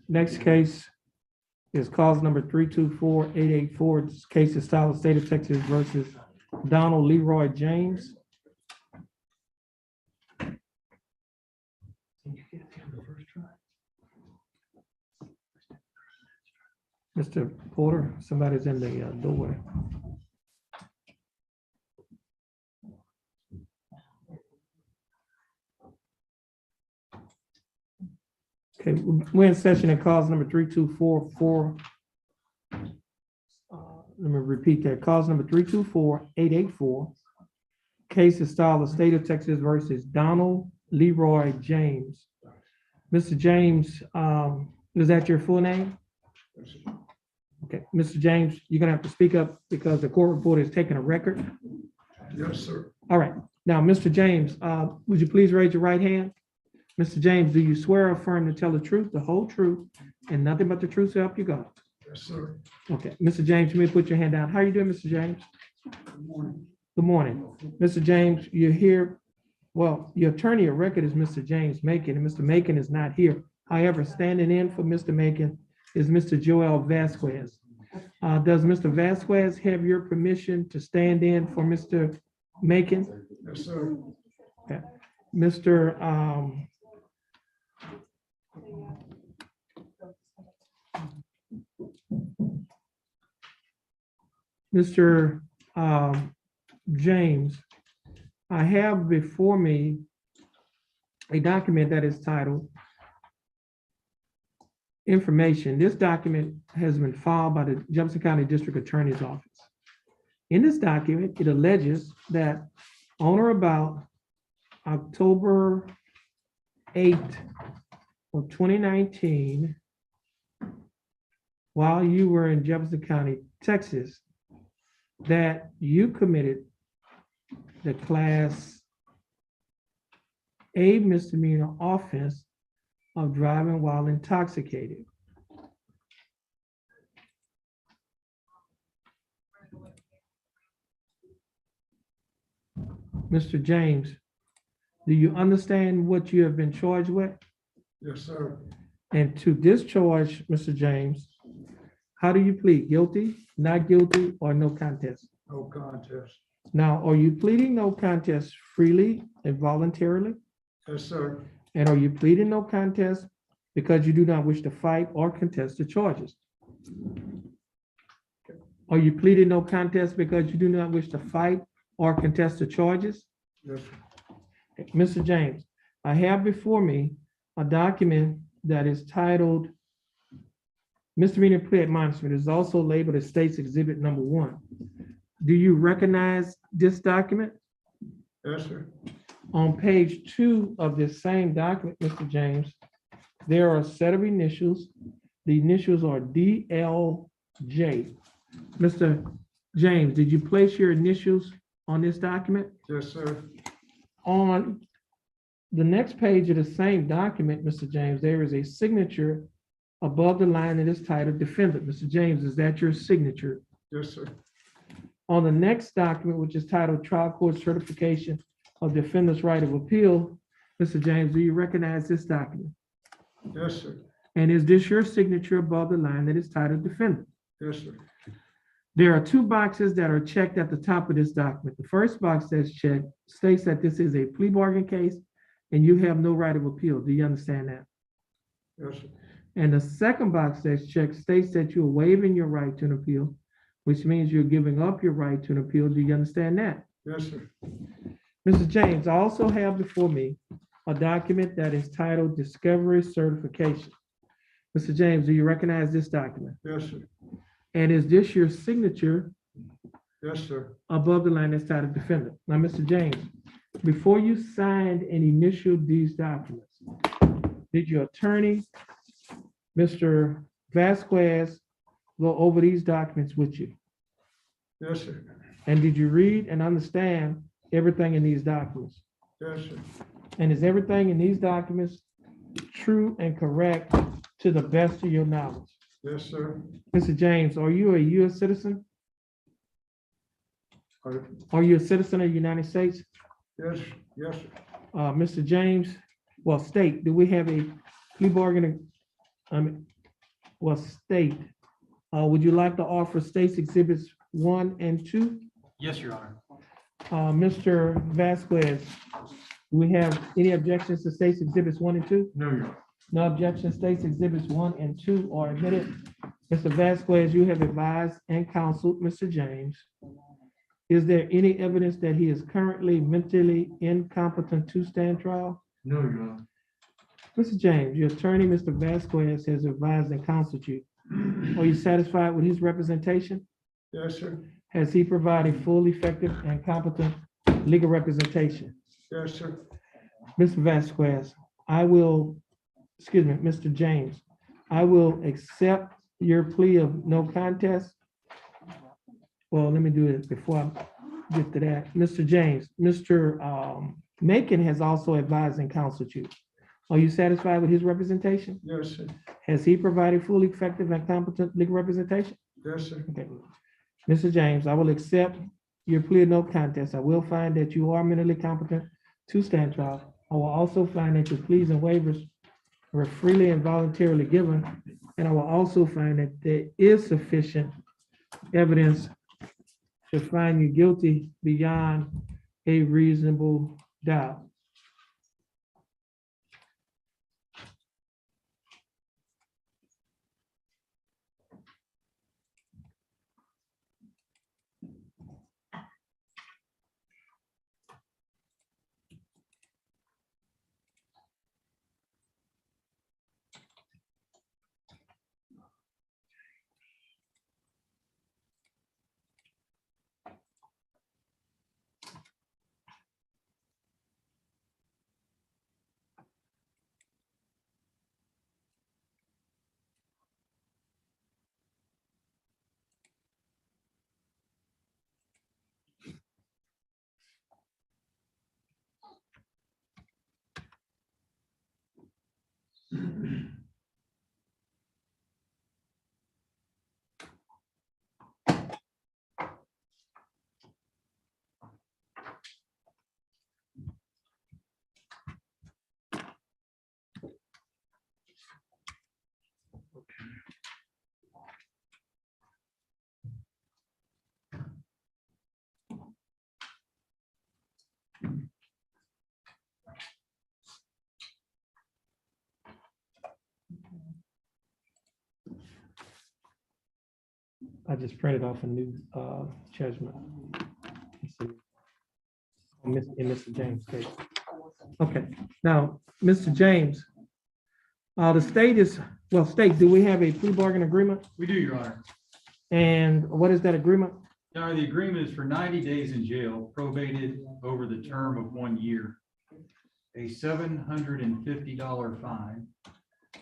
Next case is cause number 324884. This case is style of state of Texas versus Donald Leroy James. Mr. Porter, somebody's in the doorway. Okay, we're in session at cause number 3244. Let me repeat that. Cause number 324884. Case is style of state of Texas versus Donald Leroy James. Mr. James, is that your full name? Okay, Mr. James, you're gonna have to speak up because the court reporter is taking a record. Yes, sir. All right, now, Mr. James, would you please raise your right hand? Mr. James, do you swear or affirm to tell the truth, the whole truth, and nothing but the truth so help you God? Yes, sir. Okay, Mr. James, you may put your hand down. How are you doing, Mr. James? Good morning. Good morning. Mr. James, you're here. Well, your attorney of record is Mr. James Macon, and Mr. Macon is not here. However, standing in for Mr. Macon is Mr. Joel Vasquez. Does Mr. Vasquez have your permission to stand in for Mr. Macon? Yes, sir. Okay. Mr. James, I have before me a document that is titled Information. This document has been filed by the Jefferson County District Attorney's Office. In this document, it alleges that on or about October 8th of 2019, while you were in Jefferson County, Texas, that you committed the Class A misdemeanor offense of driving while intoxicated. Mr. James, do you understand what you have been charged with? Yes, sir. And to discharge, Mr. James, how do you plead? Guilty, not guilty, or no contest? No contest. Now, are you pleading no contest freely and voluntarily? Yes, sir. And are you pleading no contest because you do not wish to fight or contest the charges? Are you pleading no contest because you do not wish to fight or contest the charges? Yes, sir. Mr. James, I have before me a document that is titled Misdemeanor Plea Admonishment. It is also labeled as State's Exhibit Number 1. Do you recognize this document? Yes, sir. On page 2 of this same document, Mr. James, there are a set of initials. The initials are DLJ. Mr. James, did you place your initials on this document? Yes, sir. On the next page of the same document, Mr. James, there is a signature above the line that is titled Defendant. Mr. James, is that your signature? Yes, sir. On the next document, which is titled Trial Court Certification of Defendant's Right of Appeal, Mr. James, do you recognize this document? Yes, sir. And is this your signature above the line that is titled Defendant? Yes, sir. There are 2 boxes that are checked at the top of this document. The first box that's checked states that this is a plea bargain case and you have no right of appeal. Do you understand that? Yes, sir. And the second box that's checked states that you're waiving your right to an appeal, which means you're giving up your right to an appeal. Do you understand that? Yes, sir. Mr. James, I also have before me a document that is titled Discovery Certification. Mr. James, do you recognize this document? Yes, sir. And is this your signature Yes, sir. above the line that's titled Defendant? Now, Mr. James, before you signed and initialed these documents, did your attorney, Mr. Vasquez, go over these documents with you? Yes, sir. And did you read and understand everything in these documents? Yes, sir. And is everything in these documents true and correct to the best of your knowledge? Yes, sir. Mr. James, are you a U.S. citizen? Pardon? Are you a citizen of the United States? Yes, yes, sir. Mr. James, well, state, do we have a plea bargaining? Well, state, would you like to offer states exhibits 1 and 2? Yes, Your Honor. Mr. Vasquez, do we have any objections to states exhibits 1 and 2? No, Your Honor. No objection, states exhibits 1 and 2 are admitted. Mr. Vasquez, you have advised and counseled Mr. James. Is there any evidence that he is currently mentally incompetent to stand trial? No, Your Honor. Mr. James, your attorney, Mr. Vasquez, has advised and counseled you. Are you satisfied with his representation? Yes, sir. Has he provided full, effective, and competent legal representation? Yes, sir. Mr. Vasquez, Mr. James, I will accept your plea of no contest. Well, let me do it before I get to that. Mr. James, Mr. Macon has also advised and counseled you. Are you satisfied with his representation? Yes, sir. Has he provided full, effective, and competent legal representation? Yes, sir. Okay. Mr. James, I will accept your plea of no contest. I will find that you are mentally competent to stand trial. I will also find that your pleas and waivers were freely and voluntarily given. And I will also find that there is sufficient evidence to find you guilty beyond a reasonable doubt. I just printed off a new judgment. Let's see. In Mr. James' case. Okay, now, Mr. James, the state is, well, state, do we have a plea bargain agreement? We do, Your Honor. And what is that agreement? Your Honor, the agreement is for 90 days in jail, probated over the term of 1 year, a $750 fine,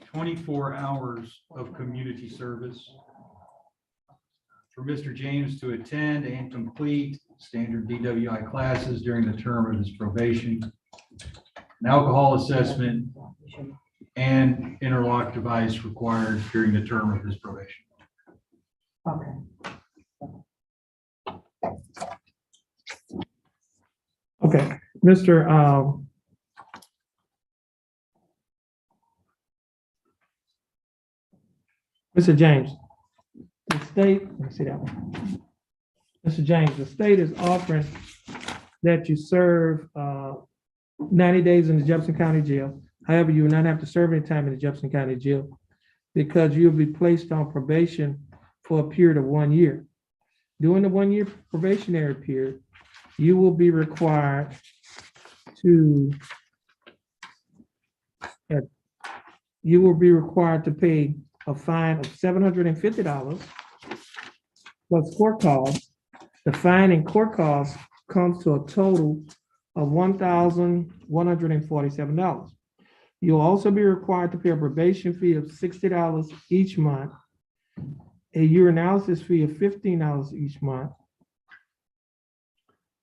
24 hours of community service, for Mr. James to attend and complete standard DWI classes during the term of his probation, an alcohol assessment, and interlock device required during the term of his probation. Okay. Okay, Mr. Mr. James, the state, let me see that one. Mr. James, the state is offering that you serve 90 days in the Jefferson County Jail. However, you will not have to serve any time in the Jefferson County Jail because you'll be placed on probation for a period of 1 year. During the 1 year probationary period, you will be required to pay a fine of $750 plus court costs. The fine and court costs comes to a total of $1,147. You'll also be required to pay a probation fee of $60 each month, a urinalysis fee of $15 each month,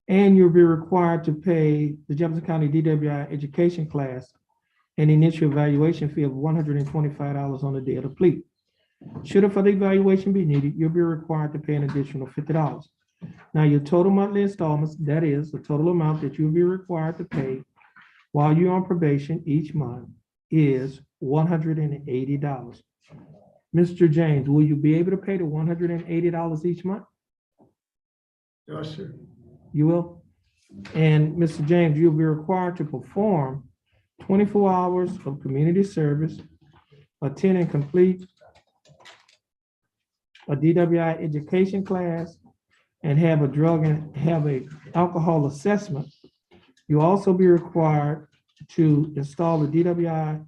and you'll be required to pay the Jefferson County DWI education class an initial evaluation fee of $125 on the day of the plea. Should a further evaluation be needed, you'll be required to pay an additional $50. Now, your total monthly installments, that is the total amount that you'll be required to pay, while you're on probation each month is $180. Mr. James, will you be able to pay the $180 each month? Yes, sir. You will? And Mr. James, you'll be required to perform 24 hours of community service, attend and complete a DWI education class, and have a drug and have a alcohol assessment. You'll also be required to install a DWI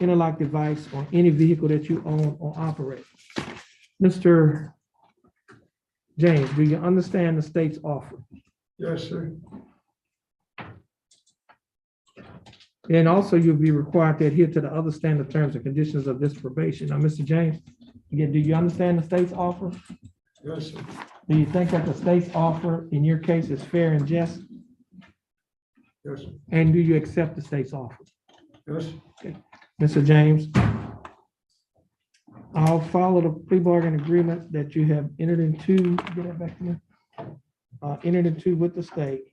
interlock device on any vehicle that you own or operate. Mr. James, do you understand the state's offer? Yes, sir. And also you'll be required to adhere to the other standard terms and conditions of this probation. Now, Mr. James, again, do you understand the state's offer? Yes, sir. Do you think that the state's offer in your case is fair and just? Yes, sir. And do you accept the state's offer? Yes. Mr. James, I'll follow the plea bargain agreement that you have entered into, get that back to me, entered into with the state.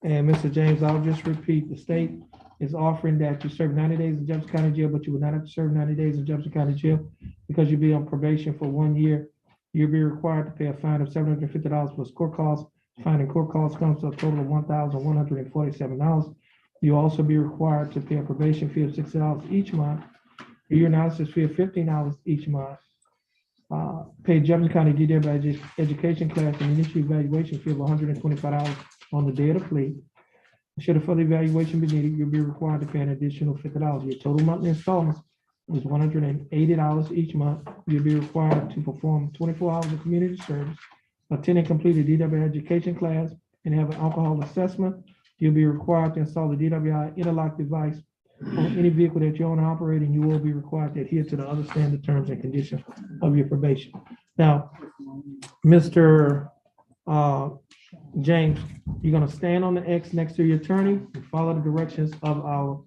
And Mr. James, I'll just repeat, the state is offering that you serve 90 days in Jefferson County Jail, but you will not have to serve 90 days in Jefferson County Jail because you'll be on probation for 1 year. You'll be required to pay a fine of $750 plus court costs. Fine and court costs comes to a total of $1,147. You'll also be required to pay a probation fee of $60 each month, a year analysis fee of $15 each month. Pay Jefferson County DWI education class and initial evaluation fee of $125 on the day of the plea. Should a further evaluation be needed, you'll be required to pay an additional $50. Your total monthly installments is $180 each month. You'll be required to perform 24 hours of community service, attend and complete a DWI education class, and have an alcohol assessment. You'll be required to install the DWI interlock device on any vehicle that you own and operate, and you will be required to adhere to the other standard terms and conditions of your probation. Now, Mr. James, you're gonna stand on the X next to your attorney and follow the directions of our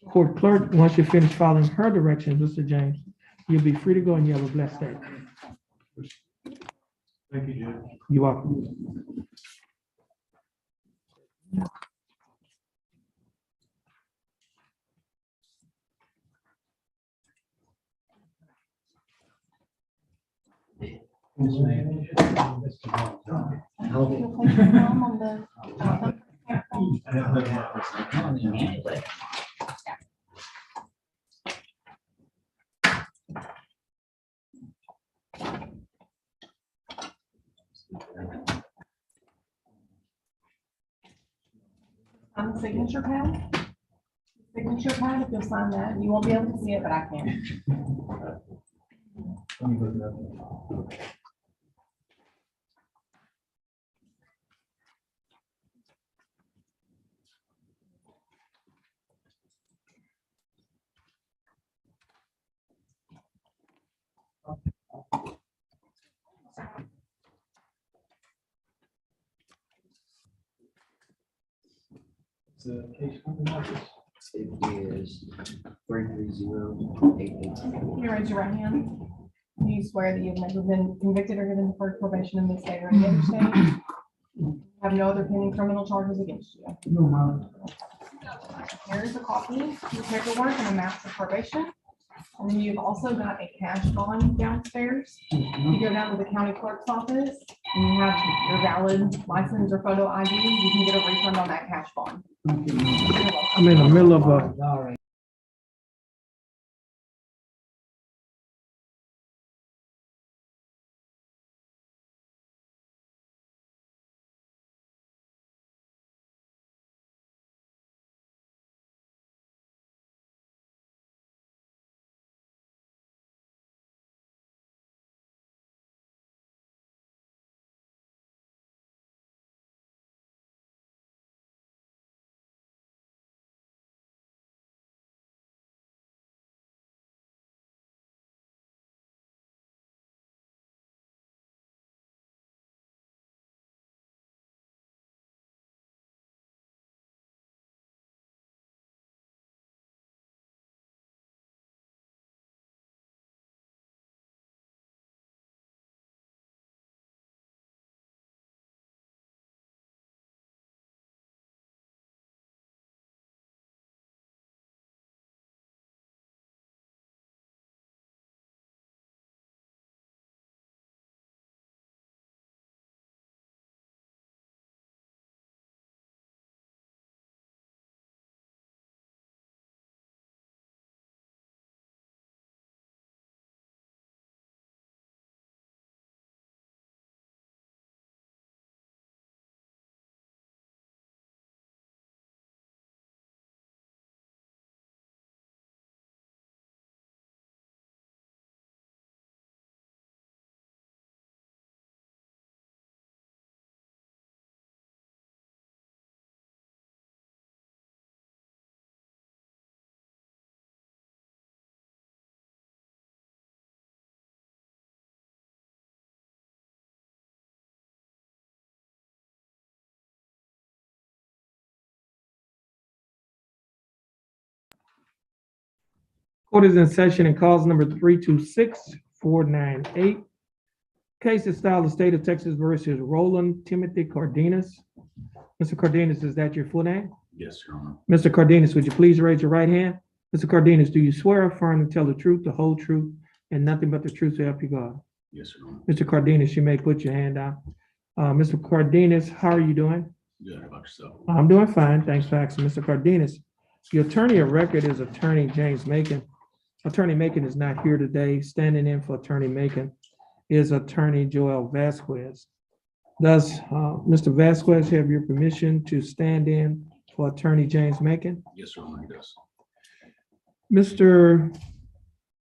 court clerk. Once you finish following her directions, Mr. James, you'll be free to go and you have a blessed day. Thank you, Judge. You're welcome. You'll place your thumb on the, on the signature pad. Signature pad, if you'll sign that, you won't be able to see it, but I can. It is 330-888. Can you raise your right hand? Do you swear that you've never been convicted or given deferred probation in this state or any other state? Have no other pending criminal charges against you? No, ma'am. Here's a copy of your paperwork and a map of probation. And then you've also got a cash bond downstairs. You go down to the county clerk's office and you have your valid license or photo ID, you can get a refund on that cash bond. You're welcome. I'm in the middle of a Court is in session and calls number 326-498. Case is styled the state of Texas versus Roland Timothy Cardenas. Mr. Cardenas, is that your full name? Yes, Your Honor. Mr. Cardenas, would you please raise your right hand? Mr. Cardenas, do you swear or affirm to tell the truth, the whole truth, and nothing but the truth to help you God? Yes, Your Honor. Mr. Cardenas, you may put your hand down. Mr. Cardenas, how are you doing? Good, how about yourself? I'm doing fine. Thanks for asking. Mr. Cardenas, your attorney of record is Attorney James Macon. Attorney Macon is not here today. Standing in for Attorney Macon is Attorney Joel Vasquez. Does Mr. Vasquez have your permission to stand in for Attorney James Macon? Yes, Your Honor, he does. Mr.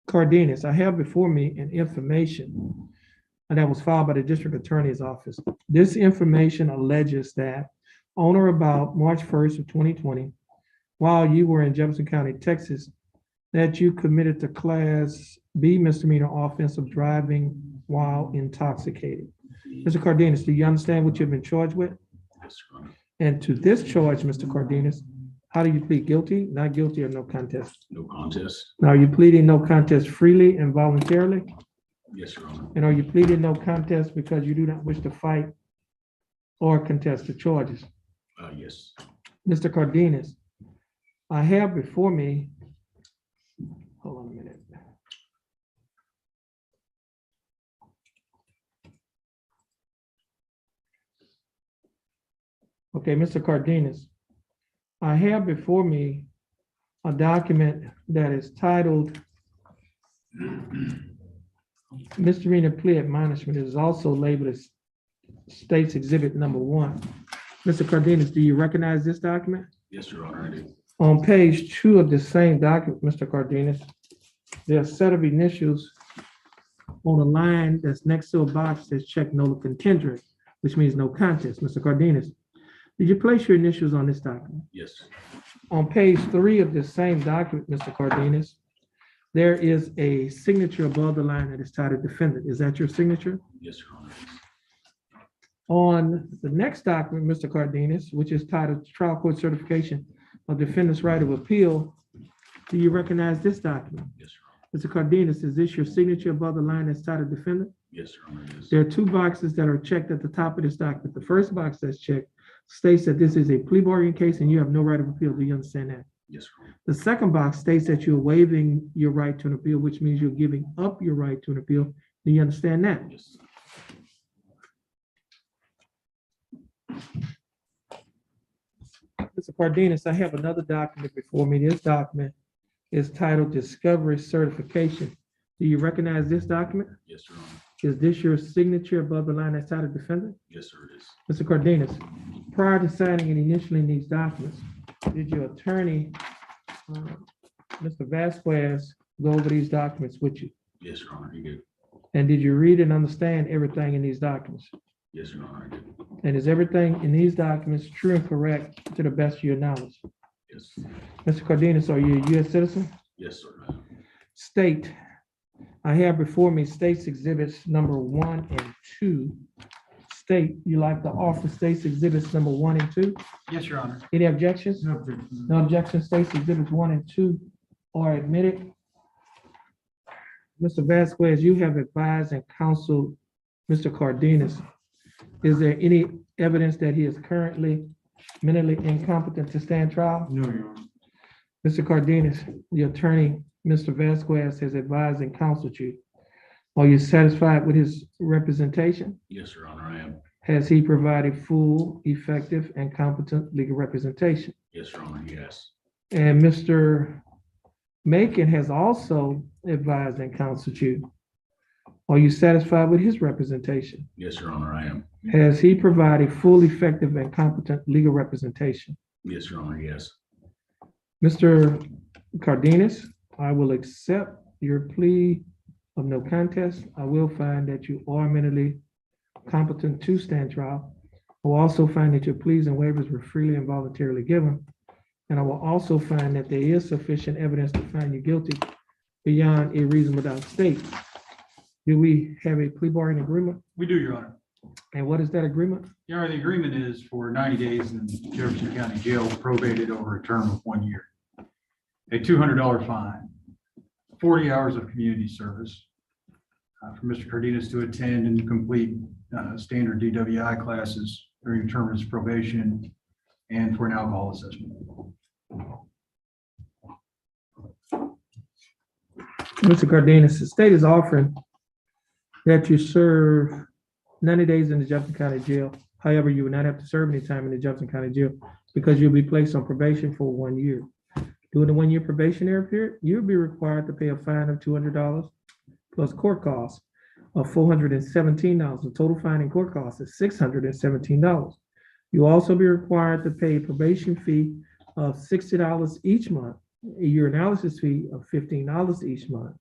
Cardenas, I have before me an information that was filed by the District Attorney's Office. This information alleges that on or about March 1st of 2020, while you were in Jefferson County, Texas, that you committed the Class B misdemeanor offense of driving while intoxicated. Mr. Cardenas, do you understand what you've been charged with? Yes, Your Honor. And to this charge, Mr. Cardenas, how do you plead guilty, not guilty, or no contest? No contest. Now, are you pleading no contest freely and voluntarily? Yes, Your Honor. And are you pleading no contest because you do not wish to fight or contest the charges? Yes. Mr. Cardenas, I have before me, hold on a minute. Okay, Mr. Cardenas, I have before me a document that is titled Misdemeanor Plea Admonishment. It is also labeled as State's Exhibit Number 1. Mr. Cardenas, do you recognize this document? Yes, Your Honor, I do. On page 2 of the same document, Mr. Cardenas, there's a set of initials on a line that's next to a box that's checked nolo contendere, which means no contest. Mr. Cardenas, did you place your initials on this document? Yes. On page 3 of the same document, Mr. Cardenas, there is a signature above the line that is titled defendant. Is that your signature? Yes, Your Honor. On the next document, Mr. Cardenas, which is titled Trial Court Certification of Defendant's Right of Appeal, do you recognize this document? Yes, Your Honor. Mr. Cardenas, is this your signature above the line that's titled defendant? Yes, Your Honor, it is. There are 2 boxes that are checked at the top of this document. The first box that's checked states that this is a plea bargain case and you have no right of appeal. Do you understand that? Yes, Your Honor. The second box states that you're waiving your right to an appeal, which means you're giving up your right to an appeal. Do you understand that? Yes. Mr. Cardenas, I have another document before me. This document is titled Discovery Certification. Do you recognize this document? Yes, Your Honor. Is this your signature above the line that's titled defendant? Yes, sir, it is. Mr. Cardenas, prior to signing and initialing these documents, did your attorney, Mr. Vasquez, go over these documents with you? Yes, Your Honor, he did. And did you read and understand everything in these documents? Yes, Your Honor, I did. And is everything in these documents true and correct to the best of your knowledge? Yes. Mr. Cardenas, are you a U.S. citizen? Yes, sir. State, I have before me state's exhibits number 1 and 2. State, you like to offer state's exhibits number 1 and 2? Yes, Your Honor. Any objections? No objection. No objections. State's exhibits 1 and 2 are admitted. Mr. Vasquez, you have advised and counseled Mr. Cardenas. Is there any evidence that he is currently mentally incompetent to stand trial? No, Your Honor. Mr. Cardenas, the attorney, Mr. Vasquez, has advised and counseled you. Are you satisfied with his representation? Yes, Your Honor, I am. Has he provided full, effective, and competent legal representation? Yes, Your Honor, yes. And Mr. Macon has also advised and counseled you. Are you satisfied with his representation? Yes, Your Honor, I am. Has he provided full, effective, and competent legal representation? Yes, Your Honor, yes. Mr. Cardenas, I will accept your plea of no contest. I will find that you are mentally competent to stand trial. I will also find that your pleas and waivers were freely and voluntarily given. And I will also find that there is sufficient evidence to find you guilty beyond a reasonable doubt state. Do we have a plea bargain agreement? We do, Your Honor. And what is that agreement? Your Honor, the agreement is for 90 days in Jefferson County Jail, probated over a term of 1 year. A $200 fine. 40 hours of community service for Mr. Cardenas to attend and complete standard DWI classes during the term of his probation and for an alcohol assessment. Mr. Cardenas, the state is offering that you serve 90 days in the Jefferson County Jail. However, you will not have to serve any time in the Jefferson County Jail because you'll be placed on probation for 1 year. During the 1 year probationary period, you'll be required to pay a fine of $200 plus court costs of $417. The total fine and court cost is $617. You'll also be required to pay a probation fee of $60 each month, a urinalysis fee of $15 each month.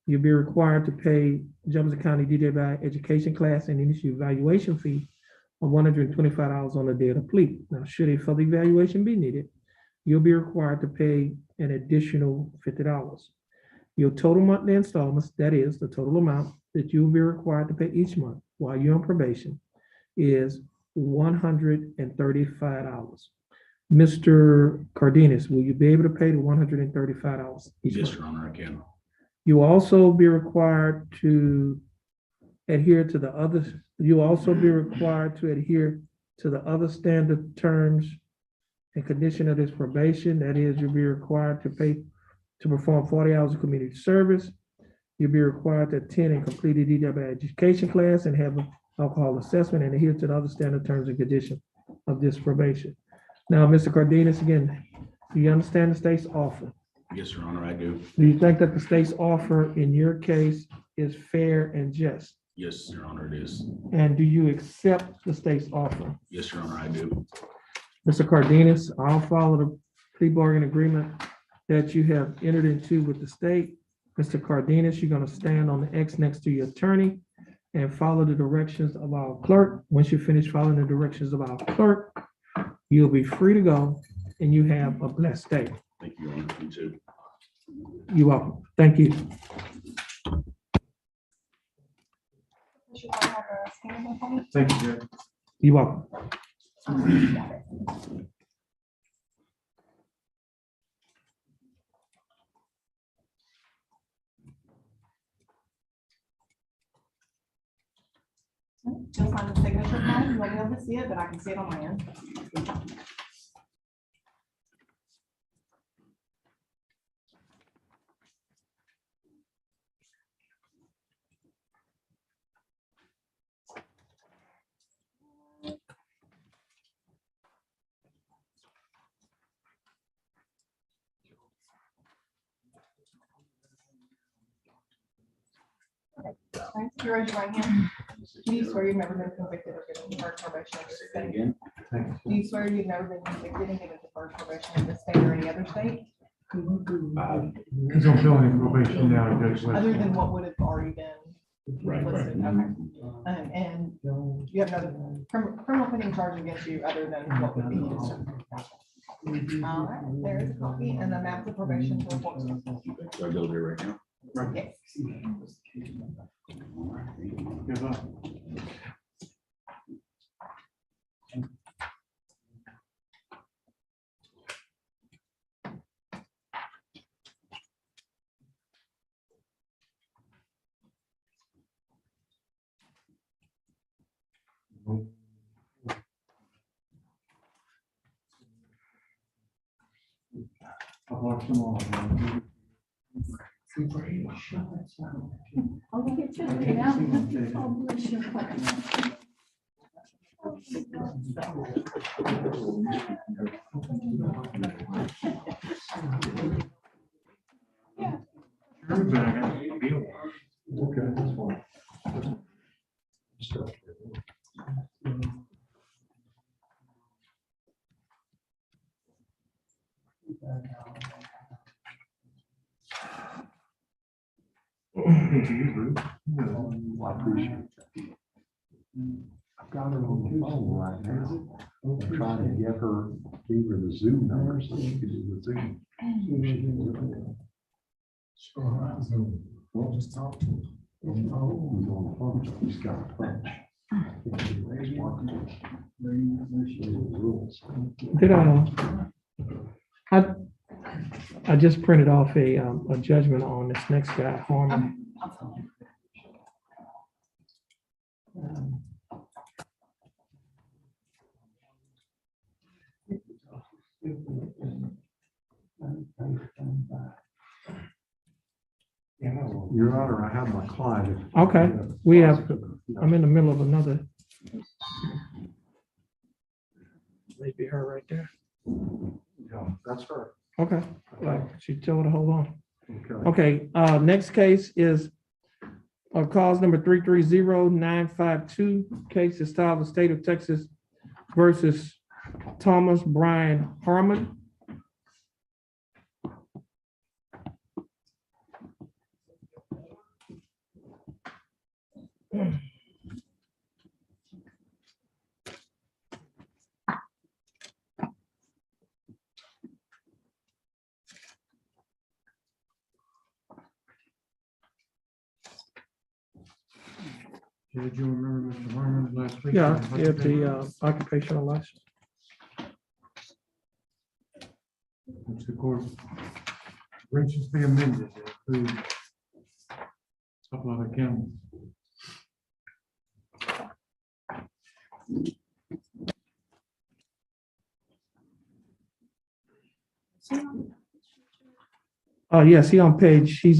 You'll be required to pay Jefferson County DWI education class and initial evaluation fee of $125 on the day of the plea. Now, should a further evaluation be needed, you'll be required to pay an additional $50. Your total monthly installments, that is the total amount that you'll be required to pay each month while you're on probation, is $135. Mr. Cardenas, will you be able to pay the $135 each month? Yes, Your Honor, I can. You will also be required to adhere to the other, you will also be required to adhere to the other standard terms and condition of this probation. That is, you'll be required to perform 40 hours of community service. You'll be required to attend and complete a DWI education class and have an alcohol assessment and adhere to the other standard terms and conditions of this probation. Now, Mr. Cardenas, again, do you understand the state's offer? Yes, Your Honor, I do. Do you think that the state's offer in your case is fair and just? Yes, Your Honor, it is. And do you accept the state's offer? Yes, Your Honor, I do. Mr. Cardenas, I'll follow the plea bargain agreement that you have entered into with the state. Mr. Cardenas, you're gonna stand on the X next to your attorney and follow the directions of our clerk. Once you finish following the directions of our clerk, you'll be free to go and you have a blessed day. Thank you, Your Honor. You too. You're welcome. Thank you. Thank you, Judge. You're welcome. You'll find the signature line, you won't be able to see it, but I can see it on my end. Thanks. You raise your right hand. Do you swear you've never been convicted of getting deferred probation in this state? Again? Do you swear you've never been convicted and given deferred probation in this state or any other state? He's on felony probation now, Judge West. Other than what would have already been Right, right. listed? Okay. And you have no criminal pending charge against you other than what would be used. All right, there is a copy and the map of probation to report. Do I go there right now? Yes. Good luck. I've watched them all. Okay, that's fine. I appreciate it. I've got her on the phone right now. I'm trying to get her, give her the Zoom number so she can do the Zoom. Well, just talk to her. Oh, he's on the phone. He's got a punch. Did I just printed off a judgment on this next guy, Harmon. Your Honor, I have my client. Okay, I'm in the middle of another. Maybe her right there. Yeah, that's her. Okay, she told her to hold on. Okay. Okay, next case is cause number 330952. Case is filed the state of Texas versus Thomas Brian Harmon. Did you remember Mr. Harmon last week? Yeah, the occupational license. Which the court graciously amended to include a couple other counties. Yes, he's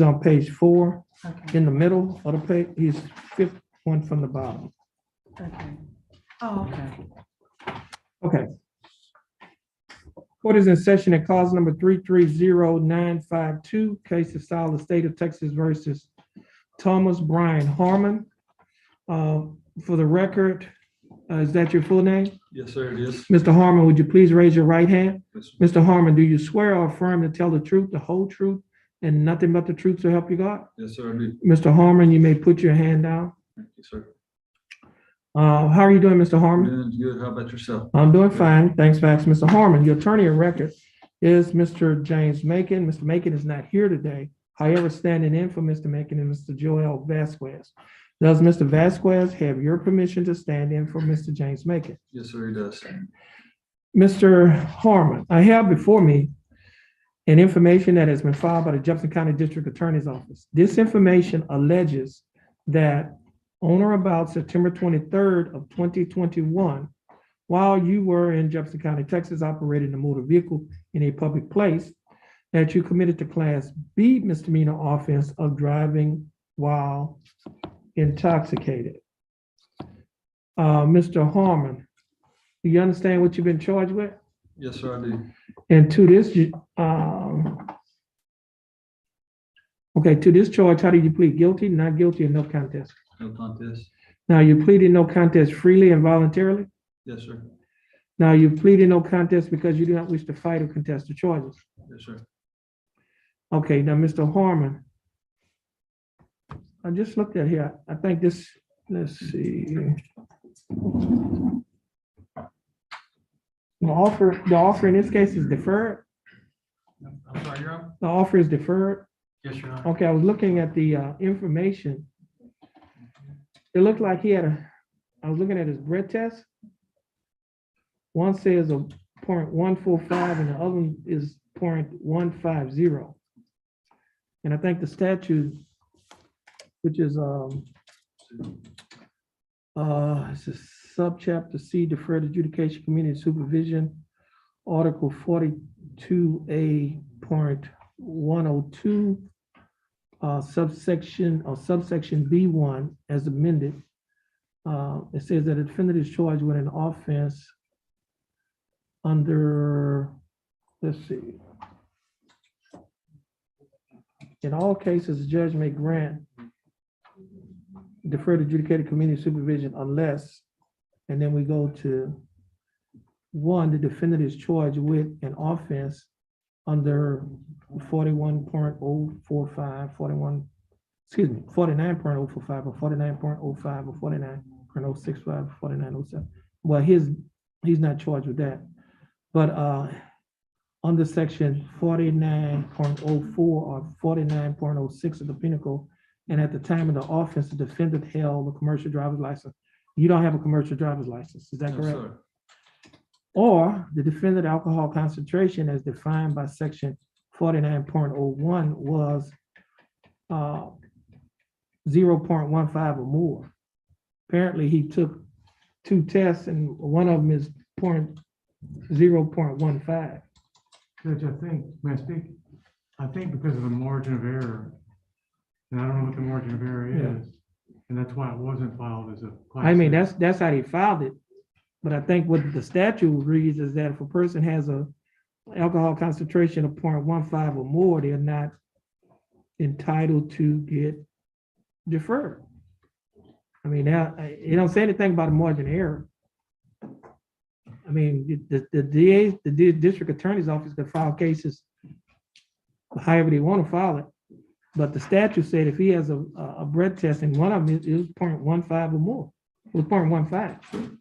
on page 4 in the middle of the page. He's fifth one from the bottom. Okay. Oh, okay. Okay. Court is in session at cause number 330952. Case is filed the state of Texas versus Thomas Brian Harmon. For the record, is that your full name? Yes, sir, it is. Mr. Harmon, would you please raise your right hand? Yes, sir. Mr. Harmon, do you swear or affirm to tell the truth, the whole truth, and nothing but the truth to help you God? Yes, sir, I do. Mr. Harmon, you may put your hand down. Thank you, sir. How are you doing, Mr. Harmon? Doing good. How about yourself? I'm doing fine. Thanks, Max. Mr. Harmon, your attorney of record is Mr. James Macon. Mr. Macon is not here today. However, standing in for Mr. Macon is Mr. Joel Vasquez. Does Mr. Vasquez have your permission to stand in for Mr. James Macon? Yes, sir, he does. Mr. Harmon, I have before me an information that has been filed by the Jefferson County District Attorney's Office. This information alleges that on or about September 23rd of 2021, while you were in Jefferson County, Texas, operating a motor vehicle in a public place, that you committed the Class B misdemeanor offense of driving while intoxicated. Mr. Harmon, do you understand what you've been charged with? Yes, sir, I do. And to this, to this charge, how did you plead? Guilty, not guilty, or no contest? No contest. Now, you pleaded no contest freely and voluntarily? Yes, sir. Now, you pleaded no contest because you do not wish to fight or contest the charges? Yes, sir. Okay, now, Mr. Harmon, I just looked at here. I think this, let's see. The offer in this case is deferred. I'm sorry, Your Honor? The offer is deferred. Yes, Your Honor. Okay, I was looking at the information. It looked like he had I was looking at his breath test. One says a 0.145 and the other one is 0.150. And I think the statute, which is it's a subchapter C, deferred adjudication, community supervision, Article 42A.102, subsection B1 as amended. It says that a defendant is charged with an offense under, let's see. In all cases, the judge may grant deferred adjudicated community supervision unless, and then we go to 1, the defendant is charged with an offense under 49.045 or 49.045 or 49.065 or 49.007. Well, he's not charged with that. But under section 49.04 or 49.06 of the penal code, and at the time of the offense, the defendant held a commercial driver's license. You don't have a commercial driver's license, is that No, correct? sir. Or the defendant alcohol concentration as defined by section 49.01 was 0.15 or more. Apparently, he took 2 tests and one of them is 0.15. Judge, I think, may I speak? I think because of the margin of error, and I don't know what the margin of error Yeah. is, and that's why it wasn't filed as a. I mean, class that's how they filed it. But I think what the statute reads is that if a person has a alcohol concentration of 0.15 or more, they're not entitled to get deferred. I mean, now, it don't say anything about a margin of error. I mean, the DA, the district attorney's office could file cases however they want to file it. But the statute said if he has a breath test and one of them is 0.15 or more, it was 0.15.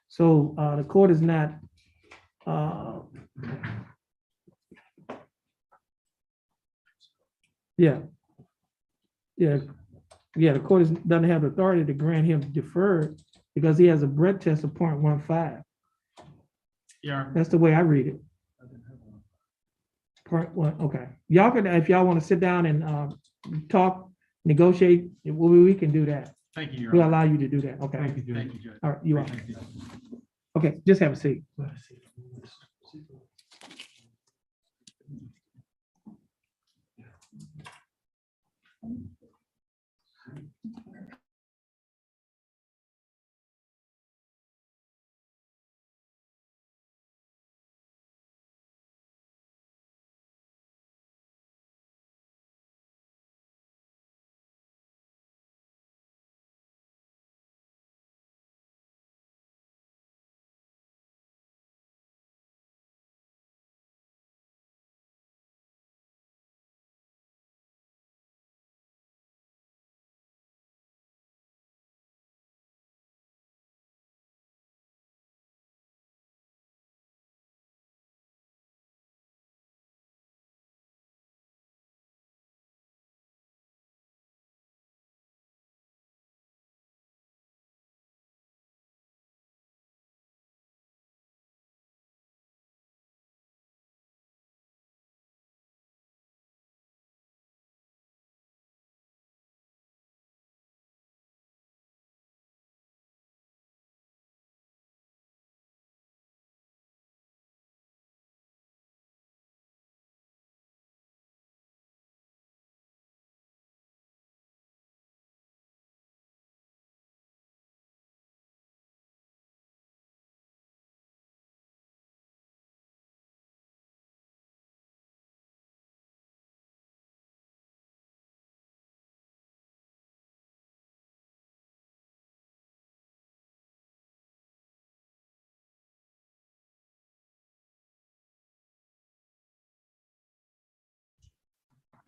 So the court is not, yeah. The court doesn't have the authority to grant him deferred because he has a breath test of 0.15. Yeah. That's the way I read it. 0.1, okay. Y'all can, if y'all want to sit down and talk, negotiate, we can do that. Thank you, Your We'll Honor. allow you to do that, okay? Thank you, Judge. Thank you, Judge. All right, you are. Thank you. Okay, just have a seat.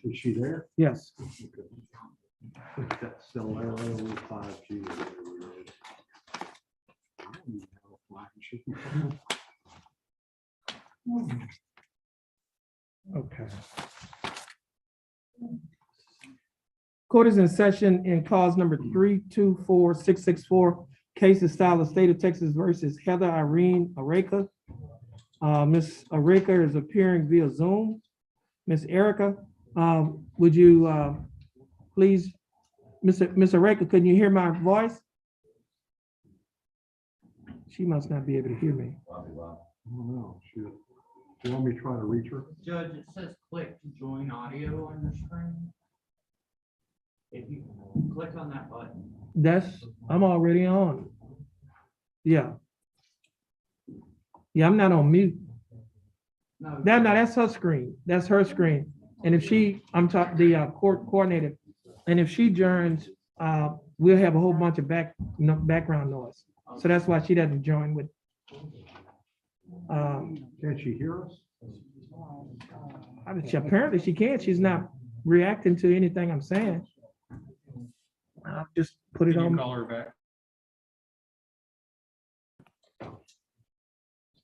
Is she there? Yes. It's that cell arrow 5G. or whatever it is. I don't even have a flag. She can- Okay. Court is in session in cause number 324664. Case is style of State of Texas versus Heather Irene Areka. Ms. Areka is appearing via Zoom. Ms. Erica, would you please, Ms. Areka, can you hear my voice? She must not be able to hear me. I don't know. Shoot. Do you want me to try to reach her? Judge, it says click to join audio on your screen. If you click on that button. I'm already on. Yeah. Yeah, I'm not on mute. No. That's her screen. That's her screen. And if I'm talking the court coordinator, and if she joins, we'll have a whole bunch of background noise. So that's why she doesn't join with. Can she hear us? Apparently she can. She's not reacting to anything I'm saying. I'll just put it Can you on. call her back?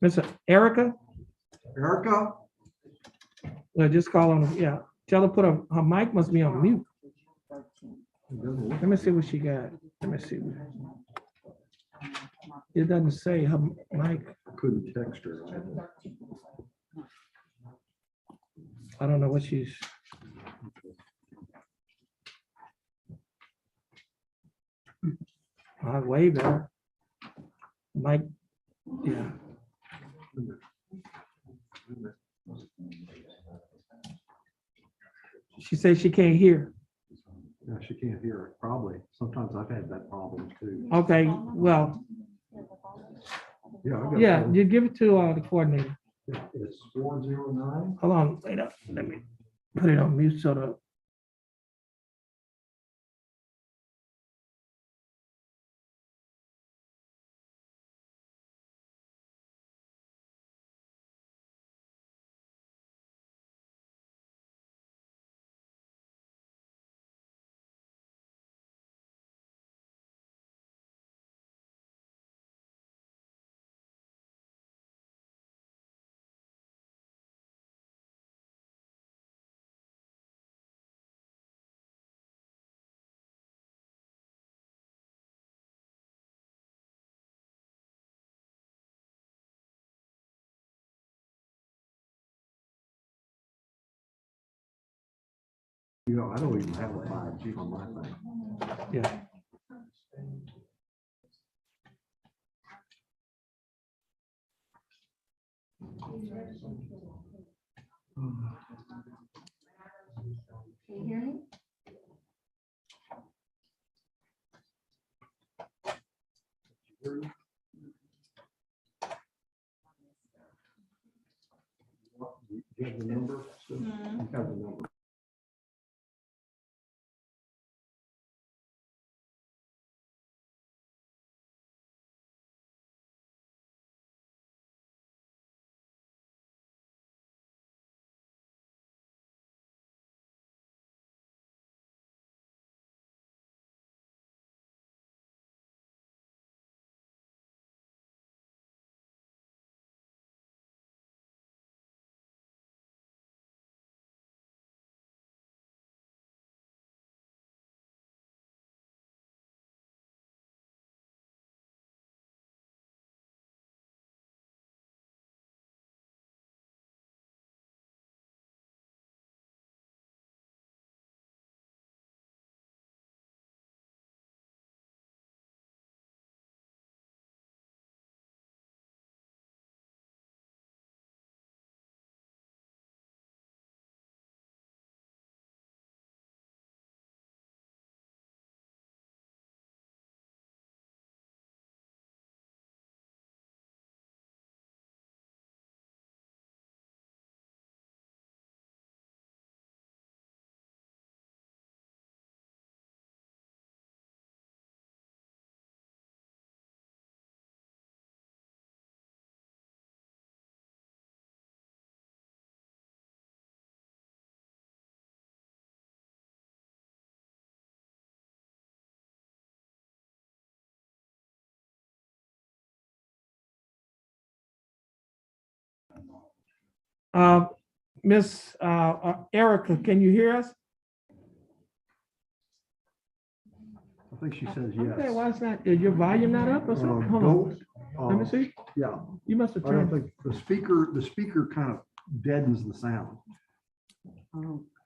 Miss Erica, Erica? just call on, yeah. Tell her put her mic must be on mute. Let me see what she got. Let me see. It doesn't say her mic. Couldn't text her. I don't know what she's. Way better. Mike, yeah. She says she can't hear. No, she can't hear it, probably. Sometimes I've had that problem too. Okay, well, Yeah. I got yeah, it. you give it to the coordinator. It's 409. Hold on, wait up, let me put it on mute so the. You know, I don't even have a 5G on my thing. Yeah. Can you hear me? You have the number? So you have the number. Miss Erica, can you hear us? I think she says Okay, yes. why is that? Is your volume not up or something? Hold on. Let me see. Yeah. You must have I don't turned. think the speaker kind of deadens the sound.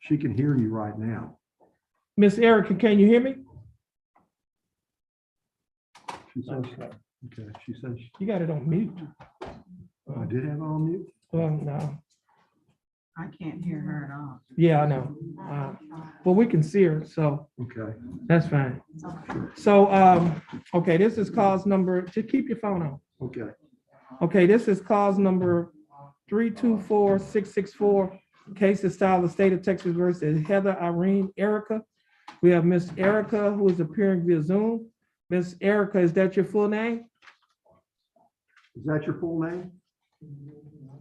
She can hear you right now. Miss Erica, can you hear me? She says, okay, she says, You got it on mute. I did have it on mute. Well, no. I can't hear her at all. Yeah, I know. Well, we can see her, so Okay. that's fine. So, okay, this is cause number, just keep your phone on. Okay. Okay, this is cause number 324664. Case is styled the state of Texas versus Heather Irene Erica. We have Miss Erica who is appearing via Zoom. Miss Erica, is that your full name? Is that your full name?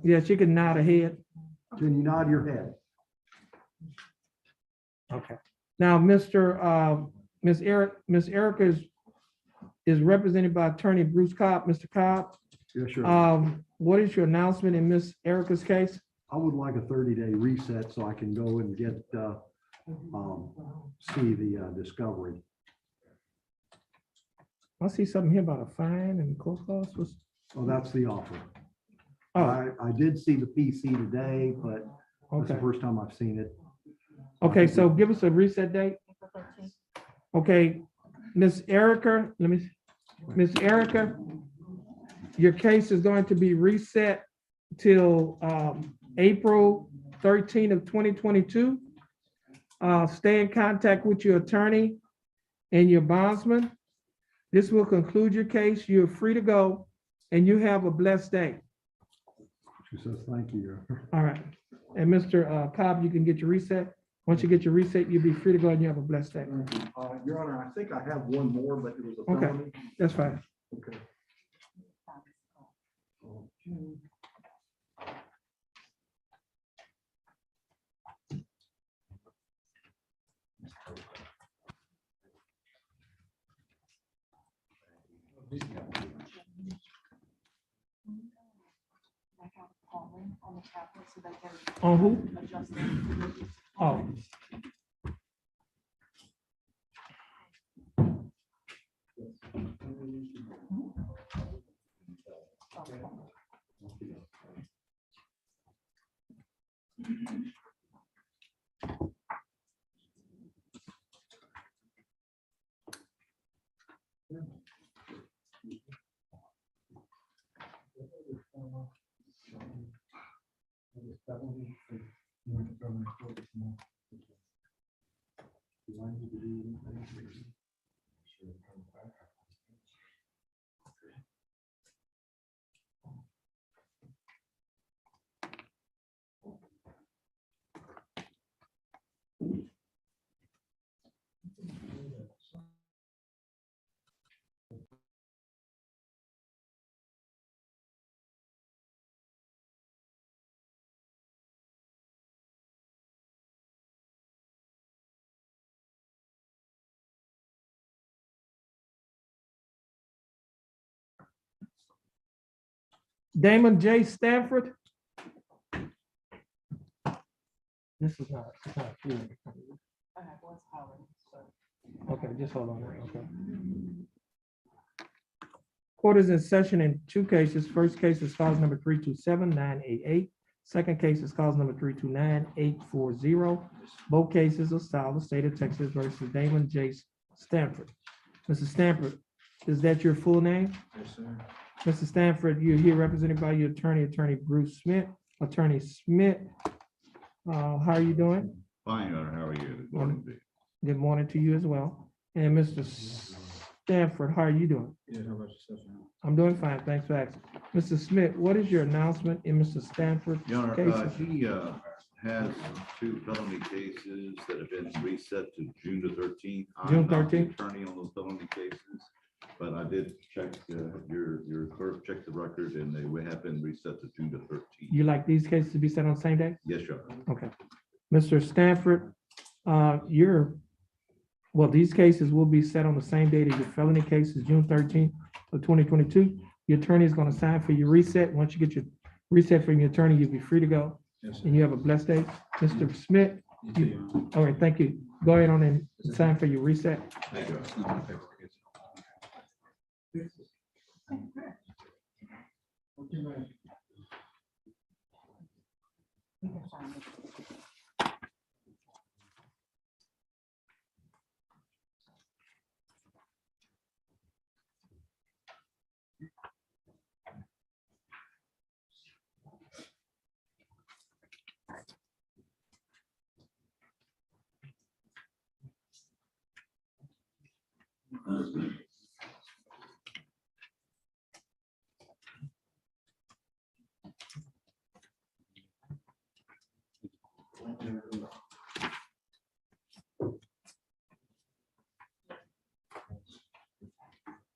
Yes, you can nod her head. Can you nod your head? Okay. Now, Miss Erica is represented by Attorney Bruce Cobb. Mr. Cobb, Yeah, sure. what is your announcement in Miss Erica's case? I would like a 30-day reset so I can go and get, see the discovery. I see something here about a fine and court costs. Oh, that's the offer. Oh, I did see the PC today, but That's the Okay. first time I've seen it. Okay, so give us a reset date. Okay, Miss Erica, Miss Erica, your case is going to be reset till April 13 of 2022. Stay in contact with your attorney and your bondsman. This will conclude your case. You're free to go, and you have a blessed day. She says, thank you. All right. And Mr. Cobb, you can get your reset. Once you get your reset, you'll be free to go and you have a blessed day. Your Honor, I think I have one more, but it was a Okay. felony. That's fine. Okay. On who? Oh. Damon J. Stanford. This is not, it's not here. Okay, just hold on. Okay. Court is in session in two cases. First case is cause number 327-988. Second case is cause number 329-840. Both cases are styled the state of Texas versus Damon J. Stanford. Mr. Stanford, is that your full name? Yes, sir. Mr. Stanford, you're here represented by your attorney, Attorney Bruce Smith. Attorney Smith, how are you doing? Fine, Your Honor, how are you? Good morning to you. Good morning to you as well. And Mr. Stanford, how are you doing? Yeah, how about yourself? I'm doing fine, thanks for asking. Mr. Smith, what is your announcement in Mr. Stanford's Your Honor, cases? he has two felony cases that have been reset to June the 13th. June I'm not the 13th? attorney on those felony cases, but I did check, your clerk checked the record and they have been reset to June the 13th. You like these cases to be set on the same day? Yes, Your Honor. Okay. Mr. Stanford, these cases will be set on the same date as your felony cases, June 13th of 2022. Your attorney is going to sign for your reset. Once you get your reset from your attorney, you'll be free to go. Yes, sir. And you have a blessed day. Mr. Smith, all right, thank you. Go ahead on and sign for your reset. Thank you.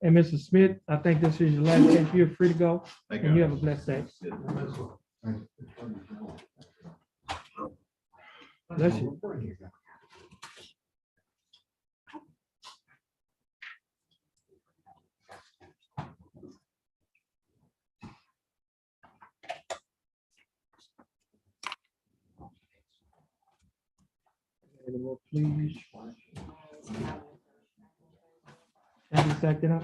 And Mr. Smith, I think this is your last case. You're free to go. Thank And you you. have a blessed day. Bless you. Any more, please? Have you second up?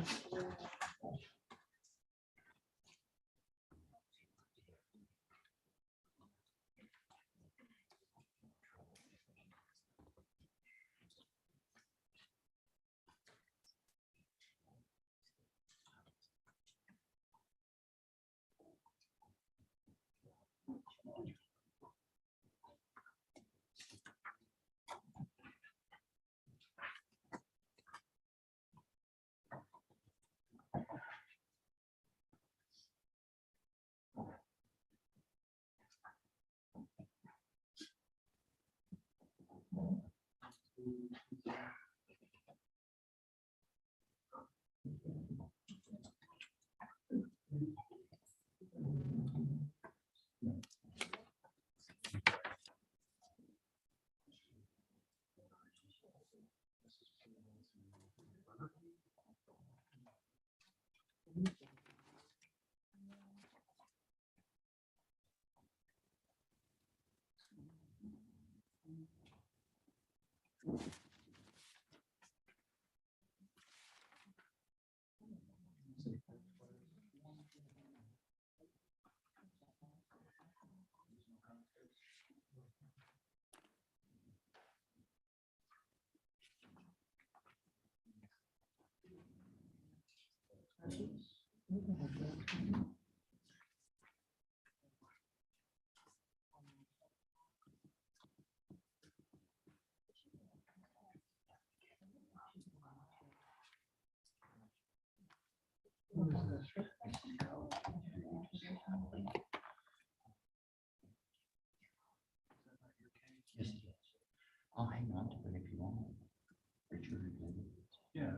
Yes, it is. I'll hang on to it if you want. Richard. Yeah,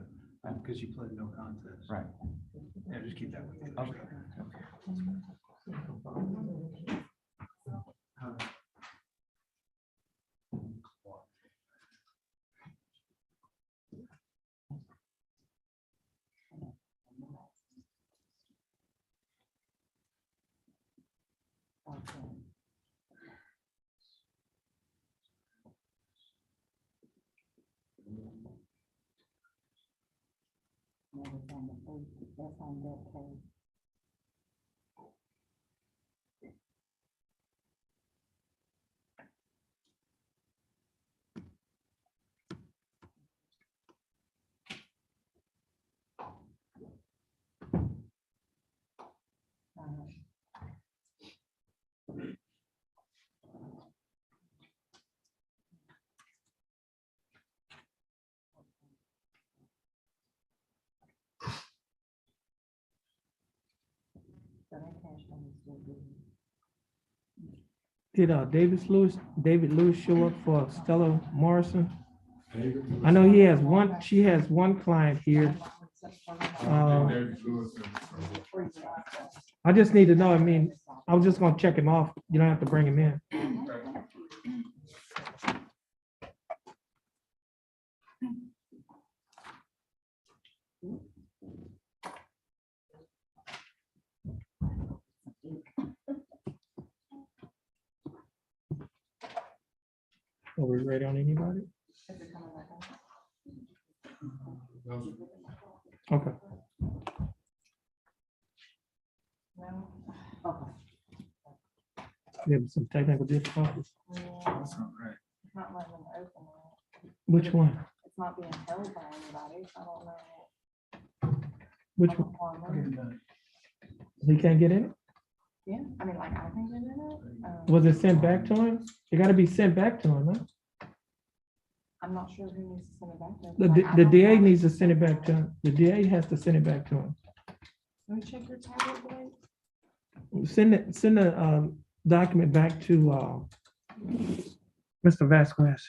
because you played no contest. Right. Yeah, just keep that with you. Okay. That's on that page. So that cash money is still good. Did David Lewis show up for Stella Morrison? I know he has one, she has one client here. I just need to know, I mean, I was just gonna check him off. You don't have to bring him in. Are we ready on anybody? Okay. We have some technical difficulties. That's not right. It's not letting them open it. Which one? It's not being held by anybody. I don't know. Which one? He can't get in it? Yeah, I mean, like, I can get in it. Was it sent back to him? It gotta be sent back to him, huh? I'm not sure who needs to send it back to. The, Like, I the don't DA have- needs to send it back to him. The DA has to send it back to him. Let me check your tablet, Blake. Send the document back to Mr. Vasquez.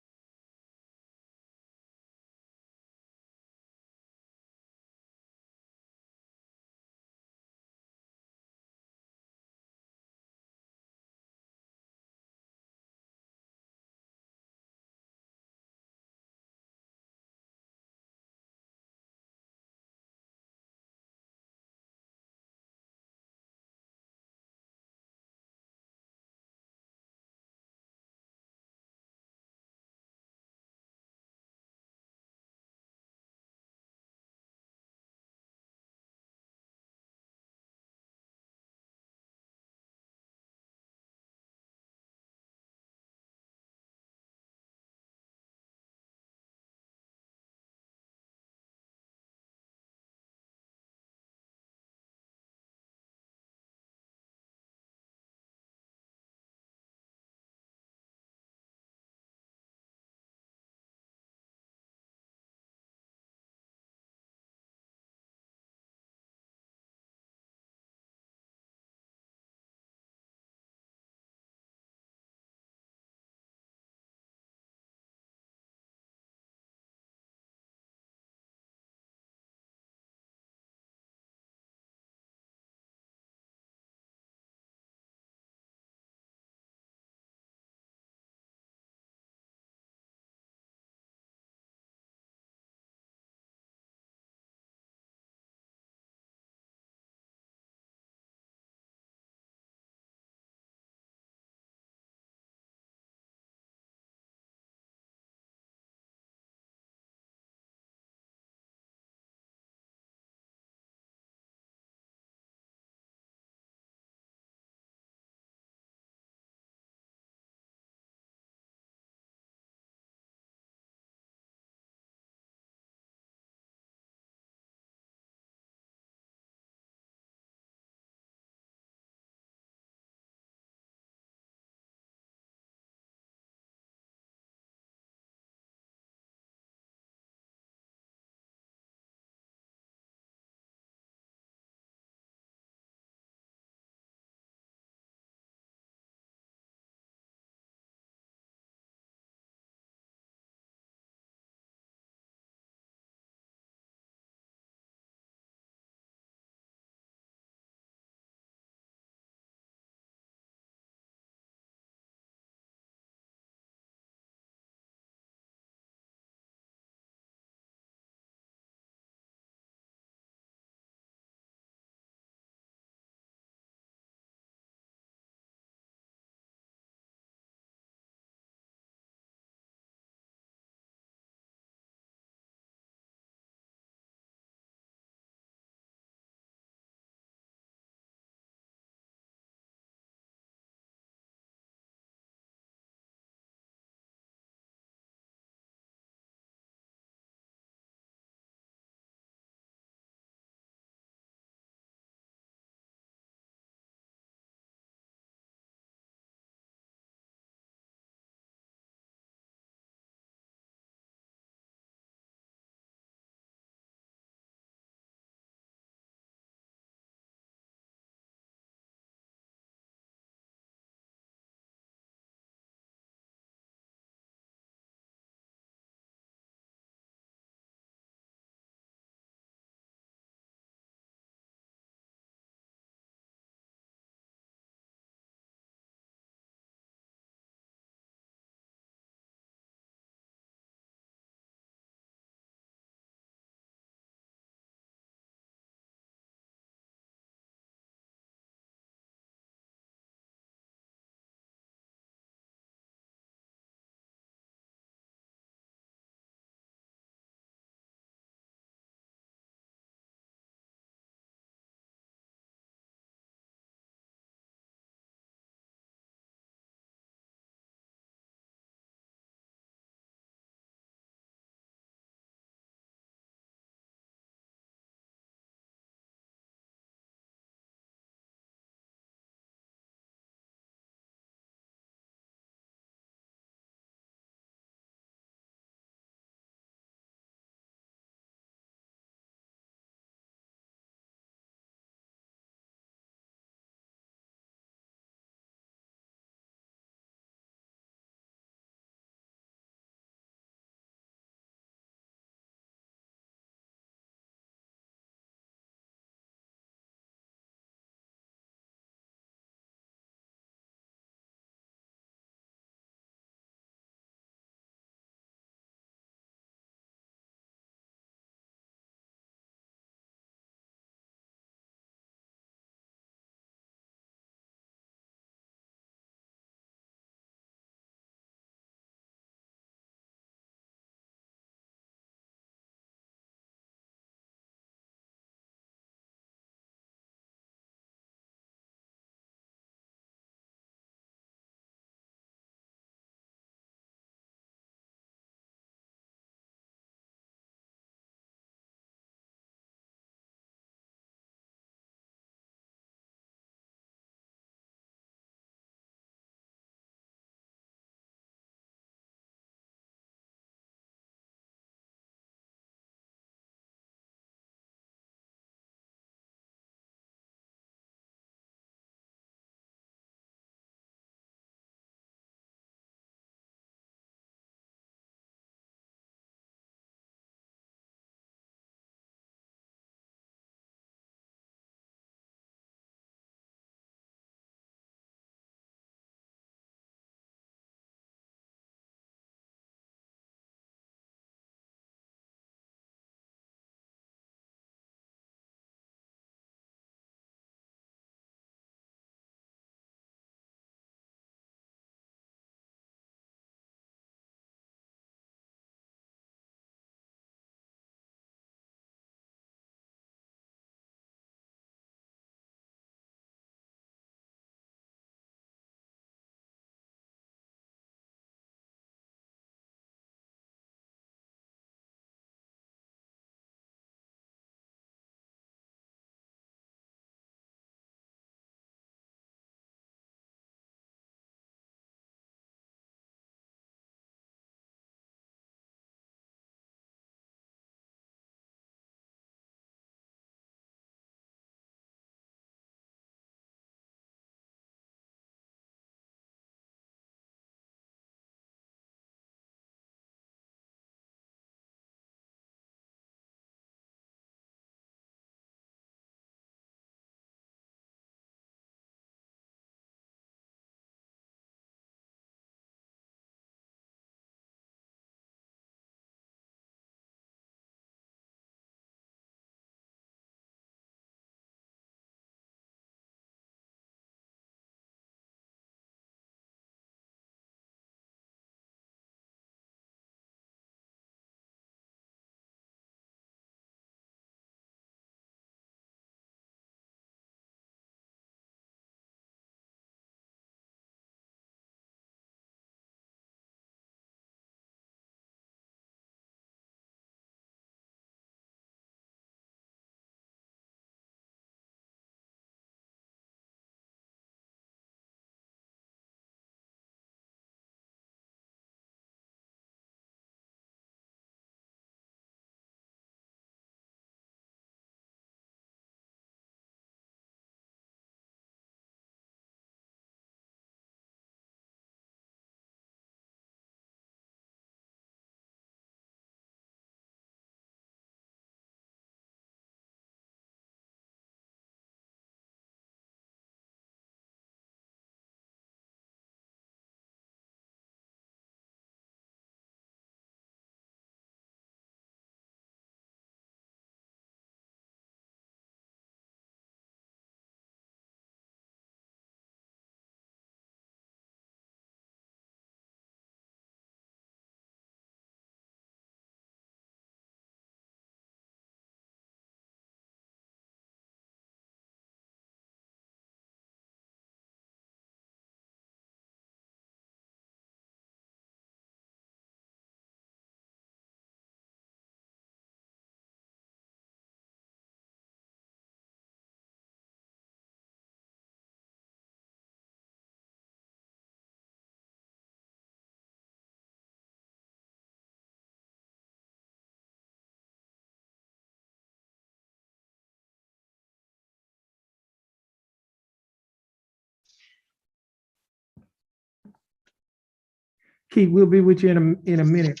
Keith, we'll be with you in a minute.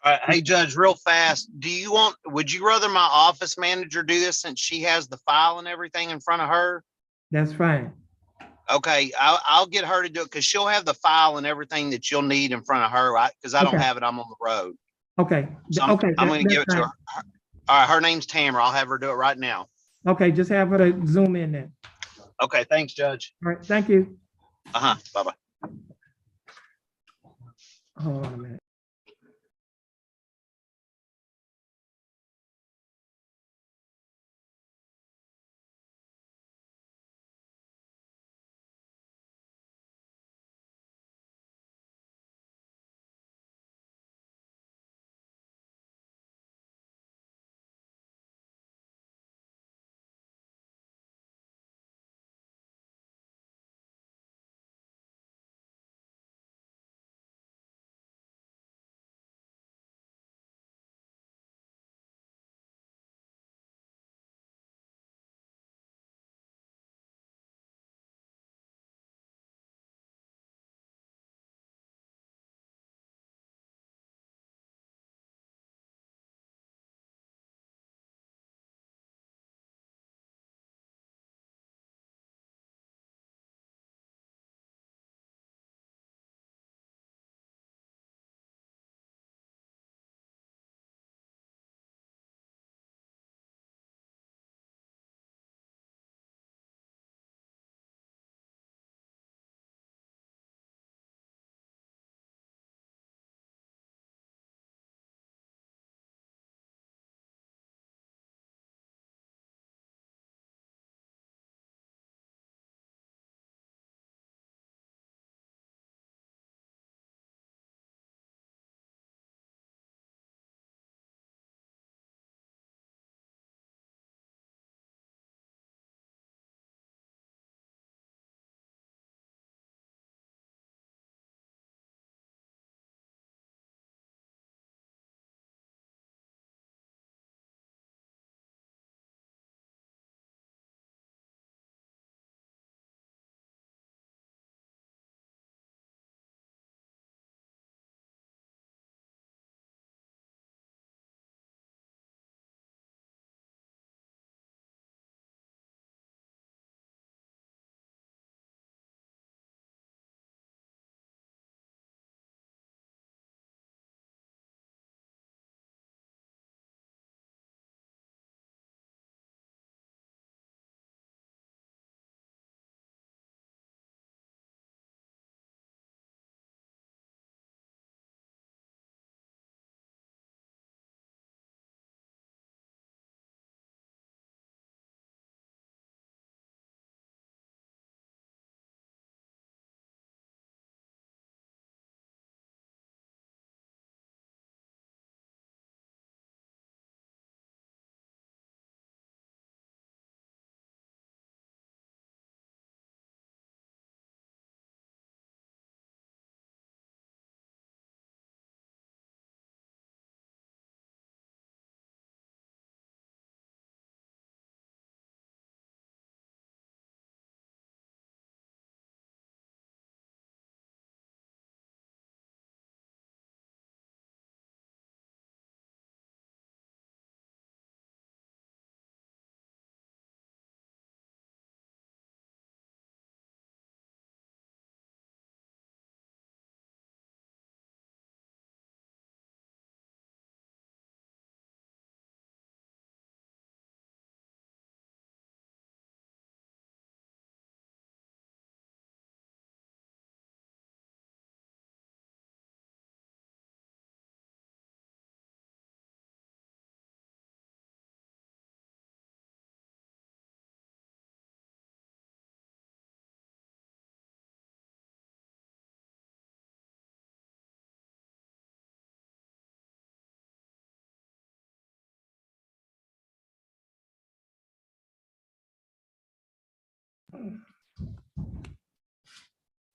All right, hey Judge, real fast, would you rather my office manager do this since she has the file and everything in front of her? That's fine. Okay, I'll get her to do it because she'll have the file and everything that you'll need in front of her, because I don't Okay. have it, I'm on the road. Okay, So I'm gonna that's give it to fine. her. All right, her name's Tamara. I'll have her do it right now. Okay, just have her to zoom in then. Okay, thanks, Judge. All right, thank you. Bye-bye. Hold on a minute.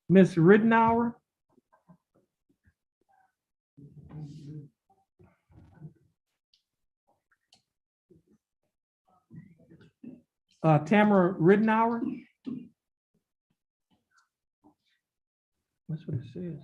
Miss Rittenhour? Tamara Rittenhour? That's what it says.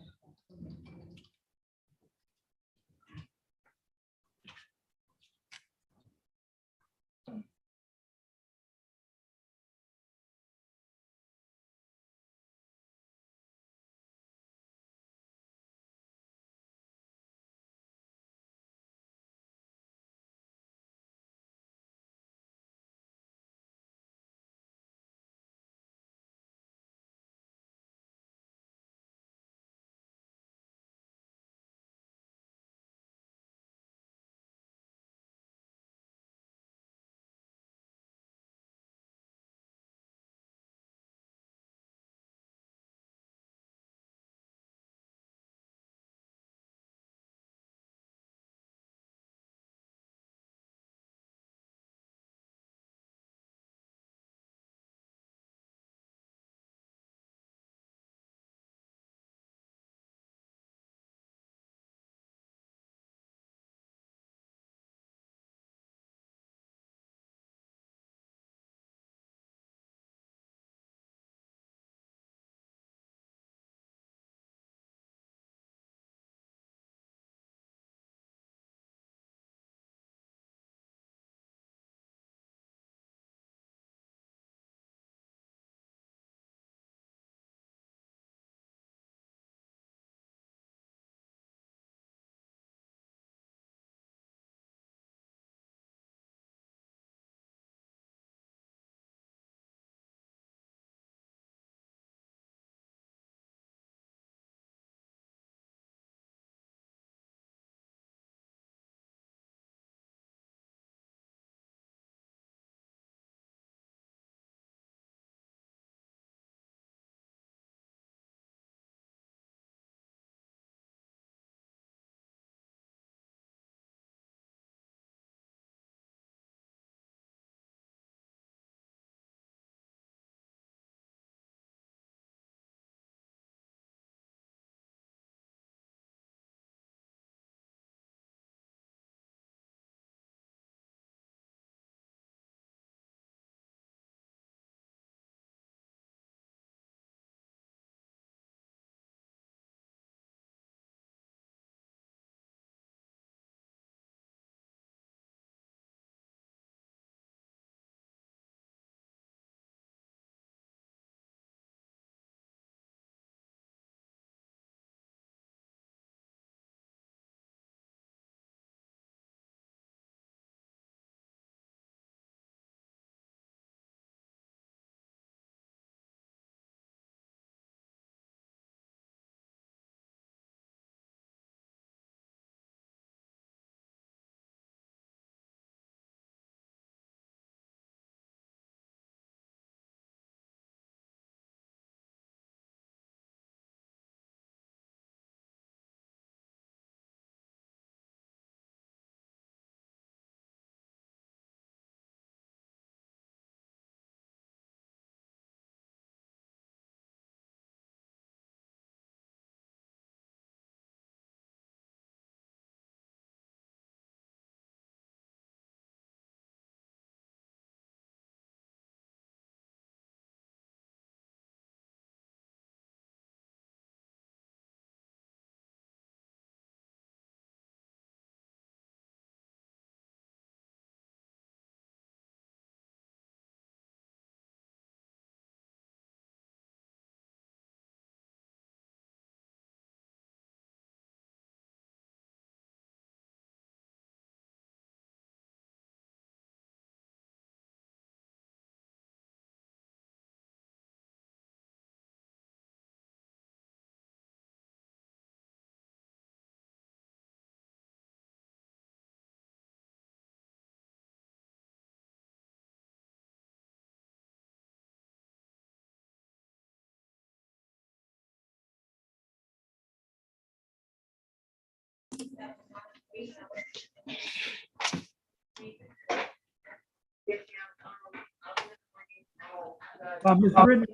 Mr. Ridley,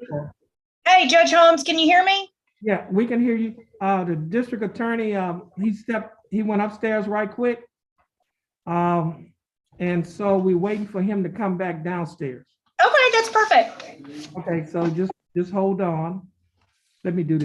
Hey, Judge Holmes, can you hear me? yeah, we can hear you. The district attorney, he went upstairs right quick. And so we're waiting for him to come back downstairs. Okay, that's perfect. Okay, so just hold on. Let me do this.